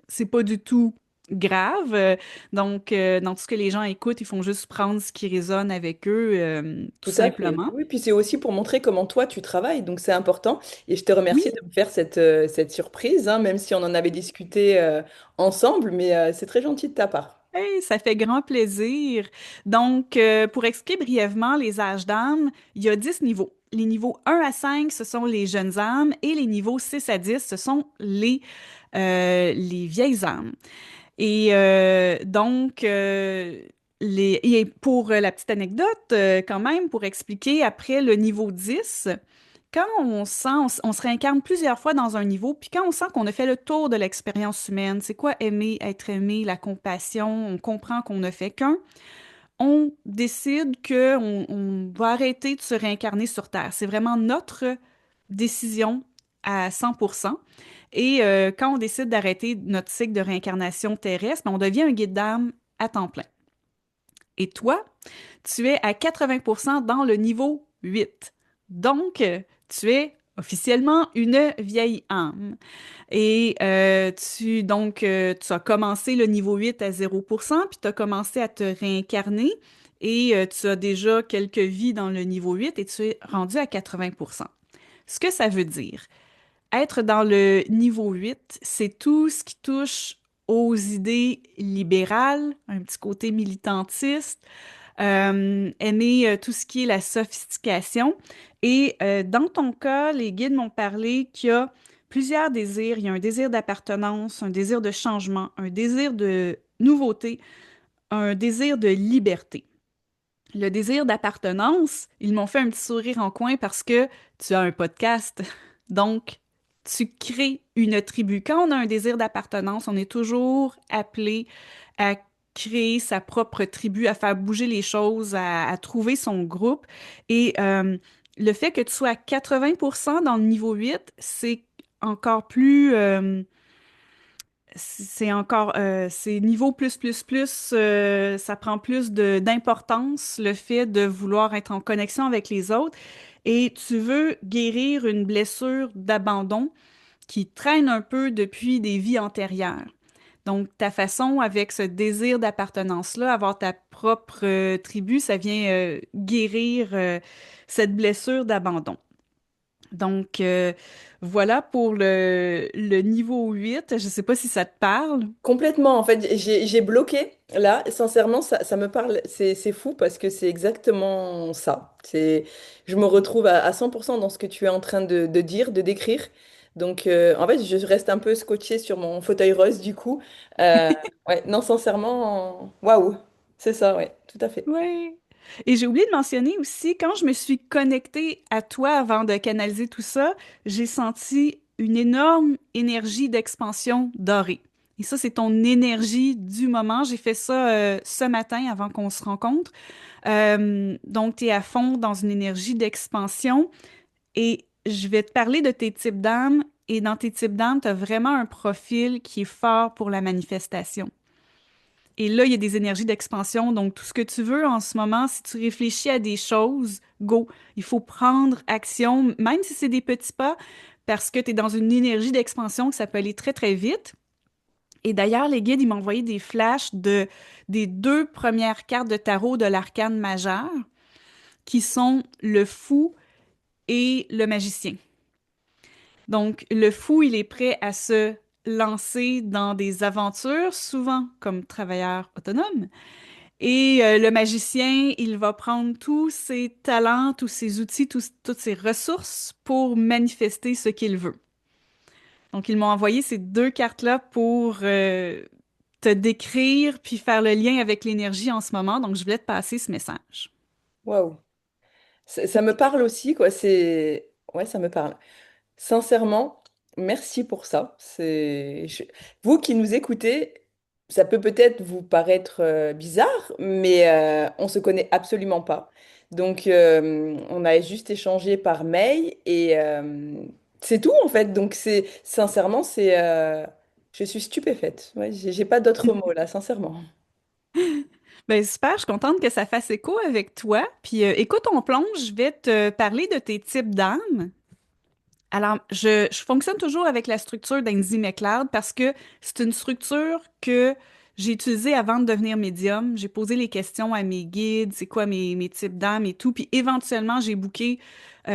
Speaker 2: c'est pas du tout grave. Donc, dans tout ce que les gens écoutent, ils font juste prendre ce qui résonne avec eux, tout
Speaker 1: Tout à fait.
Speaker 2: simplement.
Speaker 1: Oui, puis c'est aussi pour montrer comment toi tu travailles, donc c'est important. Et je te
Speaker 2: Oui,
Speaker 1: remercie de me faire cette surprise, hein, même si on en avait discuté ensemble, mais c'est très gentil de ta part.
Speaker 2: hey, ça fait grand plaisir. Donc, pour expliquer brièvement les âges d'âme, il y a 10 niveaux. Les niveaux 1 à 5, ce sont les jeunes âmes et les niveaux 6 à 10, ce sont les vieilles âmes. Et et pour la petite anecdote, quand même, pour expliquer, après le niveau 10, quand on sent, on se réincarne plusieurs fois dans un niveau, puis quand on sent qu'on a fait le tour de l'expérience humaine, c'est quoi aimer, être aimé, la compassion, on comprend qu'on ne fait qu'un, on décide que on va arrêter de se réincarner sur Terre. C'est vraiment notre décision à 100%. Et quand on décide d'arrêter notre cycle de réincarnation terrestre, ben, on devient un guide d'âme à temps plein. Et toi, tu es à 80% dans le niveau 8. Donc, tu es officiellement une vieille âme. Et tu as commencé le niveau 8 à 0%, puis tu as commencé à te réincarner. Et tu as déjà quelques vies dans le niveau 8 et tu es rendu à 80%. Ce que ça veut dire, être dans le niveau 8, c'est tout ce qui touche aux idées libérales, un petit côté militantiste, aimer tout ce qui est la sophistication. Et dans ton cas, les guides m'ont parlé qu'il y a plusieurs désirs. Il y a un désir d'appartenance, un désir de changement, un désir de nouveauté, un désir de liberté. Le désir d'appartenance, ils m'ont fait un petit sourire en coin parce que tu as un podcast. Donc, tu crées une tribu. Quand on a un désir d'appartenance, on est toujours appelé à créer sa propre tribu, à faire bouger les choses, à trouver son groupe. Et le fait que tu sois à 80% dans le niveau 8, c'est encore plus, c'est encore, c'est niveau plus, ça prend plus d'importance, le fait de vouloir être en connexion avec les autres. Et tu veux guérir une blessure d'abandon qui traîne un peu depuis des vies antérieures. Donc, ta façon avec ce désir d'appartenance-là, avoir ta propre tribu, ça vient guérir cette blessure d'abandon. Donc, voilà pour le niveau 8. Je ne sais pas si ça te parle.
Speaker 1: Complètement, en fait, j'ai bloqué là, sincèrement, ça me parle, c'est fou parce que c'est exactement ça. Je me retrouve à 100% dans ce que tu es en train de dire, de décrire. Donc, en fait, je reste un peu scotchée sur mon fauteuil rose du coup. Euh, ouais, non, sincèrement, waouh, c'est ça, ouais, tout à fait.
Speaker 2: Oui. Et j'ai oublié de mentionner aussi, quand je me suis connectée à toi avant de canaliser tout ça, j'ai senti une énorme énergie d'expansion dorée. Et ça, c'est ton énergie du moment. J'ai fait ça ce matin avant qu'on se rencontre. Donc, tu es à fond dans une énergie d'expansion et je vais te parler de tes types d'âme. Et dans tes types d'âme, tu as vraiment un profil qui est fort pour la manifestation. Et là, il y a des énergies d'expansion. Donc, tout ce que tu veux en ce moment, si tu réfléchis à des choses, go. Il faut prendre action, même si c'est des petits pas, parce que tu es dans une énergie d'expansion que ça peut aller très, très vite. Et d'ailleurs, les guides, ils m'ont envoyé des flashs des deux premières cartes de tarot de l'arcane majeur, qui sont le fou et le magicien. Donc, le fou, il est prêt à se lancer dans des aventures, souvent comme travailleur autonome. Et le magicien, il va prendre tous ses talents, tous ses outils, toutes ses ressources pour manifester ce qu'il veut. Donc, ils m'ont envoyé ces deux cartes-là pour te décrire puis faire le lien avec l'énergie en ce moment. Donc, je voulais te passer ce message.
Speaker 1: Waouh. Ça me parle aussi, quoi. Ouais, ça me parle. Sincèrement, merci pour ça. Vous qui nous écoutez, ça peut peut-être vous paraître bizarre, mais on se connaît absolument pas. Donc, on a juste échangé par mail et c'est tout en fait. Donc, sincèrement, je suis stupéfaite. Ouais, j'ai pas d'autres mots là, sincèrement.
Speaker 2: Ben super, je suis contente que ça fasse écho avec toi. Puis écoute, on plonge, je vais te parler de tes types d'âmes. Alors, je fonctionne toujours avec la structure d'Andy McLeod parce que c'est une structure que j'ai utilisée avant de devenir médium. J'ai posé les questions à mes guides, c'est quoi mes types d'âmes et tout. Puis éventuellement, j'ai booké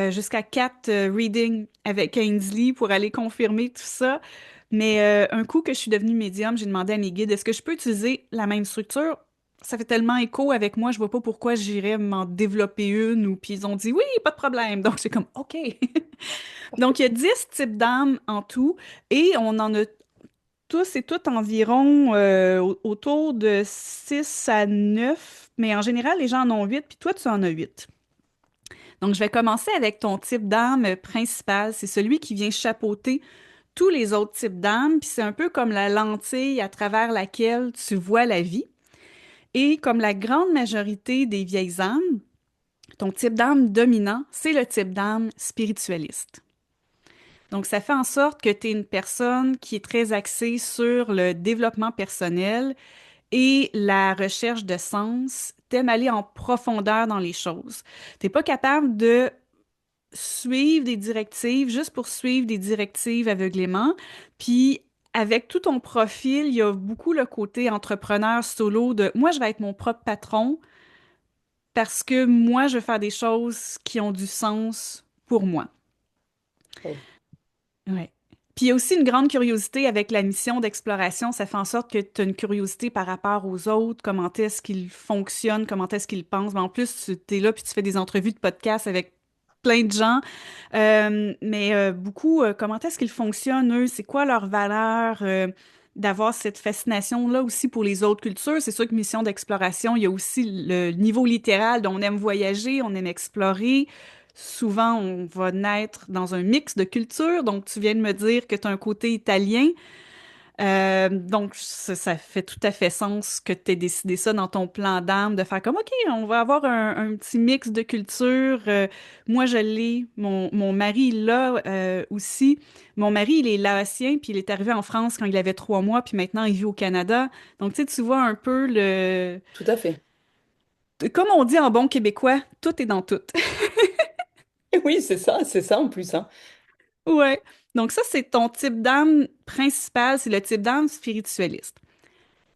Speaker 2: jusqu'à 4 readings avec Ainsley pour aller confirmer tout ça. Mais un coup que je suis devenue médium, j'ai demandé à mes guides, est-ce que je peux utiliser la même structure? Ça fait tellement écho avec moi, je vois pas pourquoi j'irais m'en développer une. Ou puis ils ont dit oui, pas de problème. Donc, c'est comme OK. Donc, il y a 10 types d'âmes en tout et on en a tous et toutes environ autour de 6 à 9, mais en général, les gens en ont 8, puis toi, tu en as 8. Donc, je vais commencer avec ton type d'âme principal. C'est celui qui vient chapeauter tous les autres types d'âmes, puis c'est un peu comme la lentille à travers laquelle tu vois la vie. Et comme la grande majorité des vieilles âmes, ton type d'âme dominant, c'est le type d'âme spiritualiste. Donc, ça fait en sorte que tu es une personne qui est très axée sur le développement personnel et la recherche de sens. T'aimes aller en profondeur dans les choses. T'es pas capable de suivre des directives juste pour suivre des directives aveuglément. Puis, avec tout ton profil, il y a beaucoup le côté entrepreneur solo de moi, je vais être mon propre patron parce que moi, je veux faire des choses qui ont du sens pour moi.
Speaker 1: Oh.
Speaker 2: Ouais. Puis il y a aussi une grande curiosité avec la mission d'exploration. Ça fait en sorte que tu as une curiosité par rapport aux autres, comment est-ce qu'ils fonctionnent, comment est-ce qu'ils pensent. Mais en plus, tu es là puis tu fais des entrevues de podcast avec plein de gens. Mais beaucoup, comment est-ce qu'ils fonctionnent, eux? C'est quoi leur valeur? D'avoir cette fascination-là aussi pour les autres cultures. C'est sûr que mission d'exploration, il y a aussi le niveau littéral dont on aime voyager, on aime explorer. Souvent, on va naître dans un mix de cultures. Donc, tu viens de me dire que tu as un côté italien. Donc, ça fait tout à fait sens que tu aies décidé ça dans ton plan d'âme, de faire comme, OK, on va avoir un petit mix de cultures. Moi, je l'ai. Mon mari, il l'a aussi. Mon mari, il est laotien, puis il est arrivé en France quand il avait 3 mois, puis maintenant, il vit au Canada. Donc, tu vois un peu le...
Speaker 1: Tout à fait.
Speaker 2: Comme on dit en bon québécois, tout est dans tout.
Speaker 1: Oui, c'est ça en plus, hein.
Speaker 2: Ouais. Donc ça, c'est ton type d'âme principal, c'est le type d'âme spiritualiste.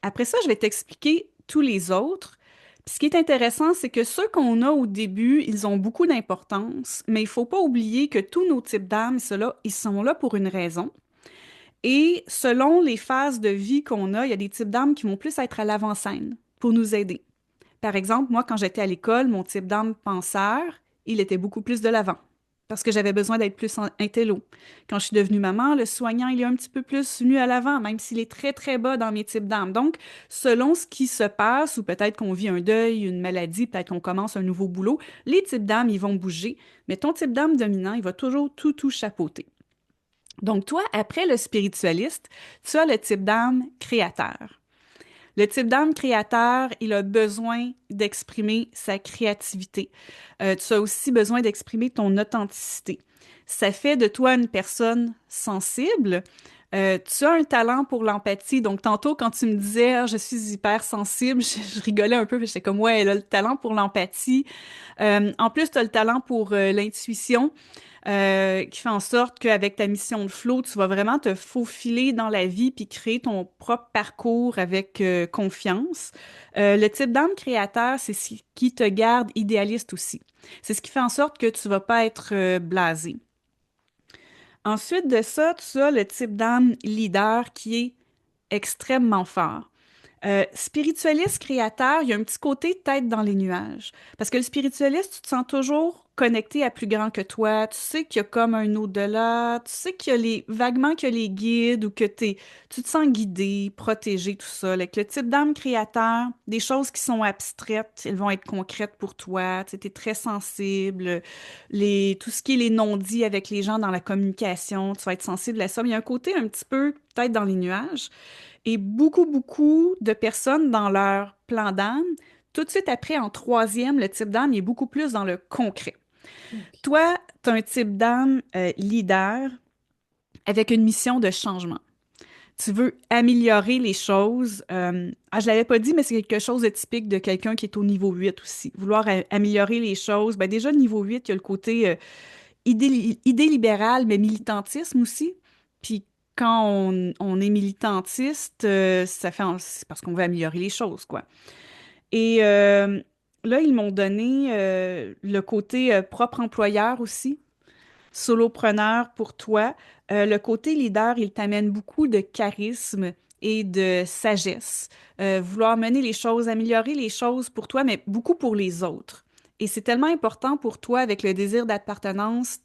Speaker 2: Après ça, je vais t'expliquer tous les autres. Puis ce qui est intéressant, c'est que ceux qu'on a au début, ils ont beaucoup d'importance, mais il faut pas oublier que tous nos types d'âmes, ceux-là, ils sont là pour une raison. Et selon les phases de vie qu'on a, il y a des types d'âmes qui vont plus être à l'avant-scène pour nous aider. Par exemple, moi, quand j'étais à l'école, mon type d'âme penseur, il était beaucoup plus de l'avant. parce que j'avais besoin d'être plus intello. Quand je suis devenue maman, le soignant, il est un petit peu plus venu à l'avant, même s'il est très, très bas dans mes types d'âme. Donc, selon ce qui se passe, ou peut-être qu'on vit un deuil, une maladie, peut-être qu'on commence un nouveau boulot, les types d'âme, ils vont bouger, mais ton type d'âme dominant, il va toujours tout chapeauter. Donc, toi, après le spiritualiste, tu as le type d'âme créateur. Le type d'âme créateur, il a besoin d'exprimer sa créativité. Tu as aussi besoin d'exprimer ton authenticité. Ça fait de toi une personne sensible. Tu as un talent pour l'empathie. Donc, tantôt, quand tu me disais, ah, je suis hypersensible, je rigolais un peu, j'étais comme, ouais, elle a le talent pour l'empathie. En plus, tu as le talent pour l'intuition qui fait en sorte qu'avec ta mission de flow, tu vas vraiment te faufiler dans la vie puis créer ton propre parcours avec confiance. Le type d'âme créateur, c'est ce qui te garde idéaliste aussi. C'est ce qui fait en sorte que tu vas pas être blasé. Ensuite de ça, tu as le type d'âme leader qui est extrêmement fort. Spiritualiste créateur, il y a un petit côté tête dans les nuages. Parce que le spiritualiste, tu te sens toujours connecté à plus grand que toi. Tu sais qu'il y a comme un au-delà. Tu sais qu'il y a vaguement qu'il y a les guides ou que tu te sens guidé, protégé, tout ça. Avec le type d'âme créateur, des choses qui sont abstraites, elles vont être concrètes pour toi. Tu es très sensible. Tout ce qui est les non-dits avec les gens dans la communication, tu vas être sensible à ça. Mais il y a un côté un petit peu tête dans les nuages. Et beaucoup de personnes dans leur plan d'âme, tout de suite après, en troisième, le type d'âme il est beaucoup plus dans le concret. Toi, tu as un type d'âme leader avec une mission de changement. Tu veux améliorer les choses. Je l'avais pas dit, mais c'est quelque chose de typique de quelqu'un qui est au niveau 8 aussi. Vouloir améliorer les choses. Ben déjà, niveau 8, il y a le côté idée libérale, mais militantisme aussi. Puis quand on est militantiste, c'est parce qu'on veut améliorer les choses, quoi. Et là, ils m'ont donné le côté propre employeur aussi, solopreneur pour toi. Le côté leader, il t'amène beaucoup de charisme et de sagesse. Vouloir mener les choses, améliorer les choses pour toi, mais beaucoup pour les autres. Et c'est tellement important pour toi avec le désir d'appartenance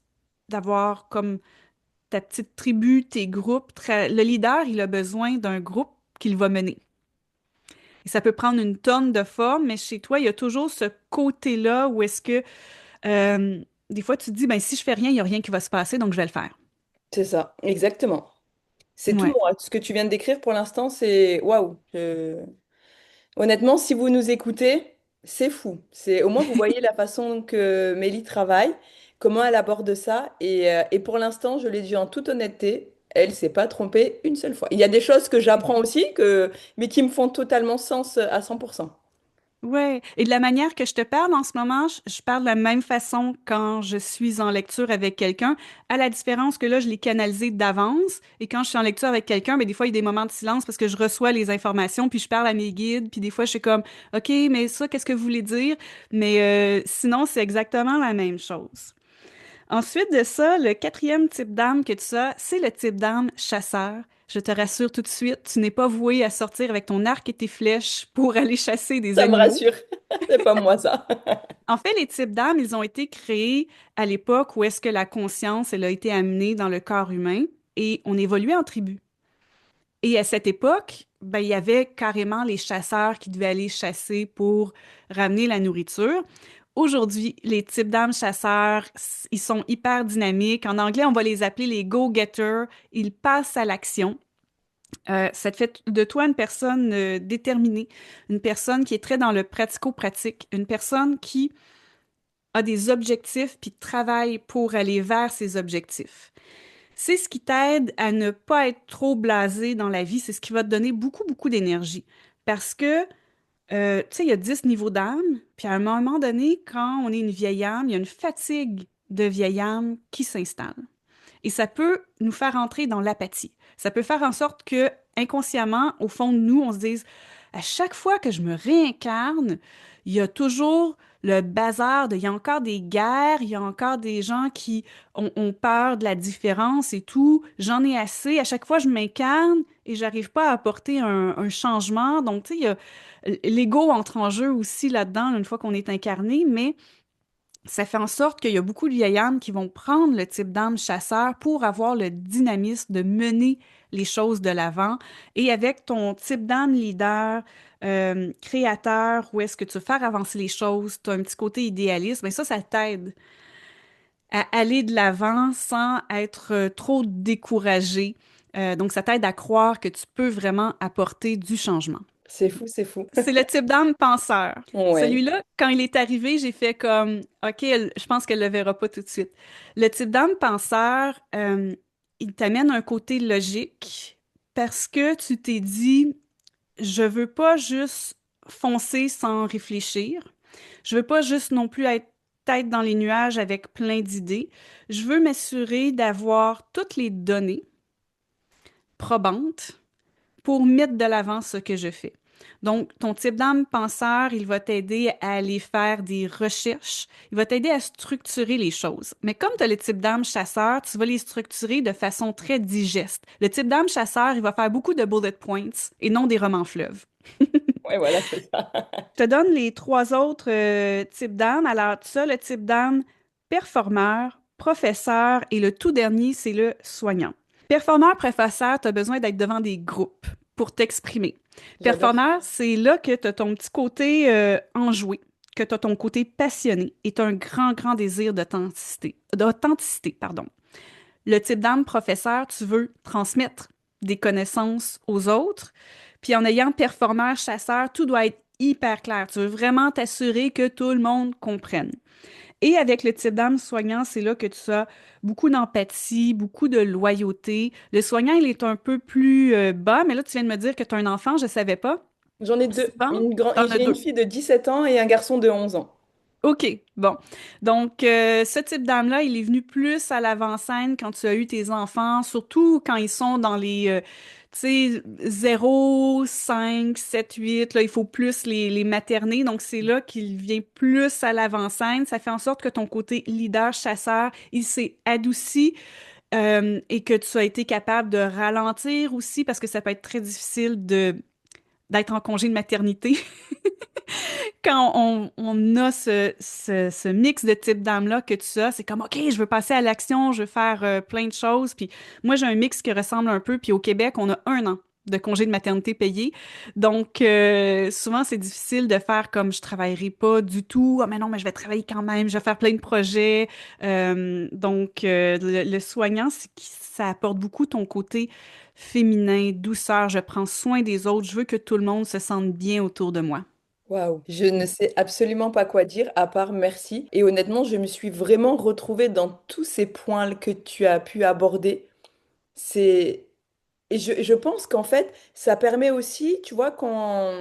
Speaker 2: d'avoir comme ta petite tribu, tes groupes. Le leader, il a besoin d'un groupe qu'il va mener. Et ça peut prendre une tonne de forme, mais chez toi, il y a toujours ce côté-là où est-ce que des fois tu te dis, ben si je fais rien, il n'y a rien qui va se passer, donc je vais le faire.
Speaker 1: C'est ça, exactement. C'est tout
Speaker 2: Ouais.
Speaker 1: moi. Ce que tu viens de décrire pour l'instant, c'est waouh. Honnêtement, si vous nous écoutez, c'est fou. Au moins vous voyez la façon que Mélie travaille, comment elle aborde ça. Et pour l'instant, je l'ai dit en toute honnêteté, elle s'est pas trompée une seule fois. Il y a des choses que j'apprends aussi, mais qui me font totalement sens à 100%.
Speaker 2: Ouais. Et de la manière que je te parle en ce moment, je parle de la même façon quand je suis en lecture avec quelqu'un, à la différence que là, je l'ai canalisé d'avance. Et quand je suis en lecture avec quelqu'un, ben, des fois, il y a des moments de silence parce que je reçois les informations, puis je parle à mes guides, puis des fois, je suis comme, OK, mais ça, qu'est-ce que vous voulez dire? Mais sinon, c'est exactement la même chose. Ensuite de ça, le quatrième type d'âme que tu as, c'est le type d'âme chasseur. Je te rassure tout de suite, tu n'es pas voué à sortir avec ton arc et tes flèches pour aller chasser des
Speaker 1: Ça me
Speaker 2: animaux.
Speaker 1: rassure. C'est pas moi ça.
Speaker 2: En fait, les types d'âmes, ils ont été créés à l'époque où est-ce que la conscience, elle a été amenée dans le corps humain et on évoluait en tribu. Et à cette époque, ben, il y avait carrément les chasseurs qui devaient aller chasser pour ramener la nourriture. Aujourd'hui, les types d'âmes chasseurs, ils sont hyper dynamiques. En anglais, on va les appeler les go-getters. Ils passent à l'action. Ça te fait de toi une personne déterminée, une personne qui est très dans le pratico-pratique, une personne qui a des objectifs puis travaille pour aller vers ces objectifs. C'est ce qui t'aide à ne pas être trop blasé dans la vie. C'est ce qui va te donner beaucoup d'énergie. Parce que, tu sais, il y a 10 niveaux d'âme. Puis à un moment donné, quand on est une vieille âme, il y a une fatigue de vieille âme qui s'installe. Et ça peut nous faire entrer dans l'apathie. Ça peut faire en sorte que, inconsciemment, au fond de nous, on se dise, à chaque fois que je me réincarne, il y a toujours le bazar il y a encore des guerres, il y a encore des gens qui ont peur de la différence et tout. J'en ai assez. À chaque fois, je m'incarne et j'arrive pas à apporter un changement. Donc, tu sais, l'ego entre en jeu aussi là-dedans, une fois qu'on est incarné, mais Ça fait en sorte qu'il y a beaucoup de vieilles âmes qui vont prendre le type d'âme chasseur pour avoir le dynamisme de mener les choses de l'avant. Et avec ton type d'âme leader, créateur, où est-ce que tu veux faire avancer les choses, tu as un petit côté idéaliste, mais ça t'aide à aller de l'avant sans être trop découragé. Donc, ça t'aide à croire que tu peux vraiment apporter du changement.
Speaker 1: C'est fou, c'est fou.
Speaker 2: C'est le type d'âme penseur.
Speaker 1: Ouais,
Speaker 2: Celui-là, quand il est arrivé, j'ai fait comme, OK, je pense qu'elle le verra pas tout de suite. Le type d'âme penseur, il t'amène un côté logique parce que tu t'es dit, je veux pas juste foncer sans réfléchir. Je veux pas juste non plus être tête dans les nuages avec plein d'idées. Je veux m'assurer d'avoir toutes les données probantes pour mettre de l'avant ce que je fais. Donc, ton type d'âme penseur, il va t'aider à aller faire des recherches, il va t'aider à structurer les choses. Mais comme tu as le type d'âme chasseur, tu vas les structurer de façon très digeste. Le type d'âme chasseur, il va faire beaucoup de bullet points et non des romans fleuves.
Speaker 1: ouais, voilà, c'est ça.
Speaker 2: Je te donne les trois autres types d'âme. Alors, ça, le type d'âme performeur, professeur et le tout dernier, c'est le soignant. Performeur, professeur, tu as besoin d'être devant des groupes pour t'exprimer.
Speaker 1: J'adore.
Speaker 2: Performeur, c'est là que tu as ton petit côté enjoué, que tu as ton côté passionné et tu as un grand, grand désir d'authenticité, pardon. Le type d'âme professeur, tu veux transmettre des connaissances aux autres. Puis en ayant performeur, chasseur, tout doit être hyper clair. Tu veux vraiment t'assurer que tout le monde comprenne. Et avec le type d'âme soignant, c'est là que tu as beaucoup d'empathie, beaucoup de loyauté. Le soignant, il est un peu plus bas, mais là, tu viens de me dire que tu as un enfant, je ne savais pas.
Speaker 1: J'en ai deux.
Speaker 2: Souvent, tu en as
Speaker 1: J'ai une
Speaker 2: deux.
Speaker 1: fille de 17 ans et un garçon de 11 ans.
Speaker 2: OK, bon. Donc, ce type d'âme-là, il est venu plus à l'avant-scène quand tu as eu tes enfants, surtout quand ils sont dans les, tu sais, 0, 5, 7, 8, là, il faut plus les materner. Donc, c'est là qu'il vient plus à l'avant-scène. Ça fait en sorte que ton côté leader, chasseur, il s'est adouci et que tu as été capable de ralentir aussi parce que ça peut être très difficile d'être en congé de maternité. Quand on a ce mix de types d'âmes-là que tu as, c'est comme, OK, je veux passer à l'action, je veux faire plein de choses. Puis moi, j'ai un mix qui ressemble un peu. Puis au Québec, on a 1 an de congé de maternité payé. Donc, souvent, c'est difficile de faire comme je travaillerai pas du tout. Ah, mais non, mais je vais travailler quand même, je vais faire plein de projets. Le soignant, ça apporte beaucoup ton côté féminin, douceur. Je prends soin des autres. Je veux que tout le monde se sente bien autour de moi.
Speaker 1: Waouh, je ne sais absolument pas quoi dire à part merci. Et honnêtement, je me suis vraiment retrouvée dans tous ces points que tu as pu aborder. C'est je pense qu'en fait, ça permet aussi, tu vois, quand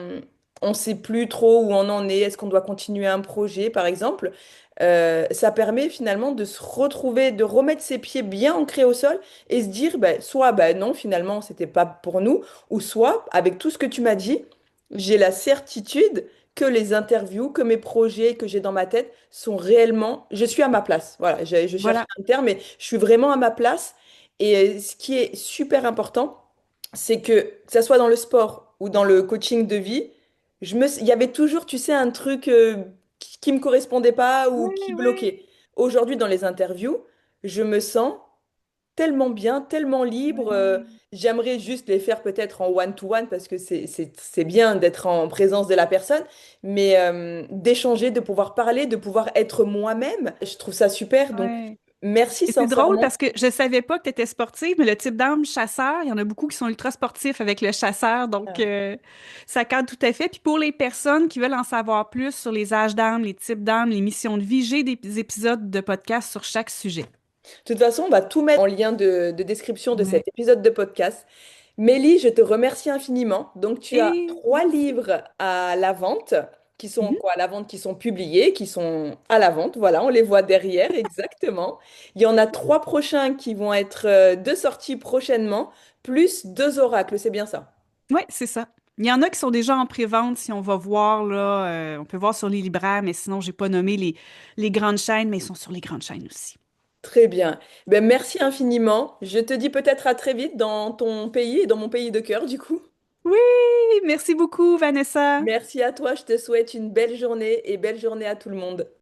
Speaker 1: on sait plus trop où on en est, est-ce qu'on doit continuer un projet, par exemple, ça permet finalement de se retrouver, de remettre ses pieds bien ancrés au sol et se dire, bah, soit bah, non, finalement, c'était pas pour nous, ou soit, avec tout ce que tu m'as dit, j'ai la certitude que les interviews, que mes projets que j'ai dans ma tête sont réellement, je suis à ma place. Voilà, je cherchais
Speaker 2: Voilà.
Speaker 1: un terme, mais je suis vraiment à ma place. Et ce qui est super important, c'est que ça soit dans le sport ou dans le coaching de vie, il y avait toujours, tu sais, un truc qui me correspondait pas ou qui
Speaker 2: Ouais, ouais.
Speaker 1: bloquait. Aujourd'hui, dans les interviews, je me sens tellement bien, tellement libre.
Speaker 2: Ouais.
Speaker 1: J'aimerais juste les faire peut-être en one-to-one parce que c'est bien d'être en présence de la personne, mais d'échanger, de pouvoir parler, de pouvoir être moi-même, je trouve ça super. Donc,
Speaker 2: Ouais.
Speaker 1: merci
Speaker 2: Et c'est drôle
Speaker 1: sincèrement.
Speaker 2: parce que je savais pas que tu étais sportive, mais le type d'âme chasseur, il y en a beaucoup qui sont ultra sportifs avec le chasseur, donc ça cadre tout à fait. Puis pour les personnes qui veulent en savoir plus sur les âges d'âme, les types d'âme, les missions de vie, j'ai des épisodes de podcast sur chaque sujet.
Speaker 1: De toute façon, on va tout mettre en lien de description de
Speaker 2: Ouais.
Speaker 1: cet épisode de podcast. Mélie, je te remercie infiniment. Donc, tu as
Speaker 2: Et
Speaker 1: trois
Speaker 2: merci.
Speaker 1: livres à la vente, qui sont
Speaker 2: Mhm.
Speaker 1: quoi, à la vente, qui sont publiés, qui sont à la vente. Voilà, on les voit derrière, exactement. Il y en a trois prochains qui vont être de sortie prochainement, plus deux oracles, c'est bien ça.
Speaker 2: Ouais, c'est ça. Il y en a qui sont déjà en pré-vente, si on va voir, là, on peut voir sur les libraires, mais sinon, j'ai pas nommé les grandes chaînes, mais ils sont sur les grandes chaînes aussi.
Speaker 1: Très bien. Ben, merci infiniment. Je te dis peut-être à très vite dans ton pays et dans mon pays de cœur, du coup.
Speaker 2: Oui, merci beaucoup, Vanessa.
Speaker 1: Merci à toi, je te souhaite une belle journée et belle journée à tout le monde.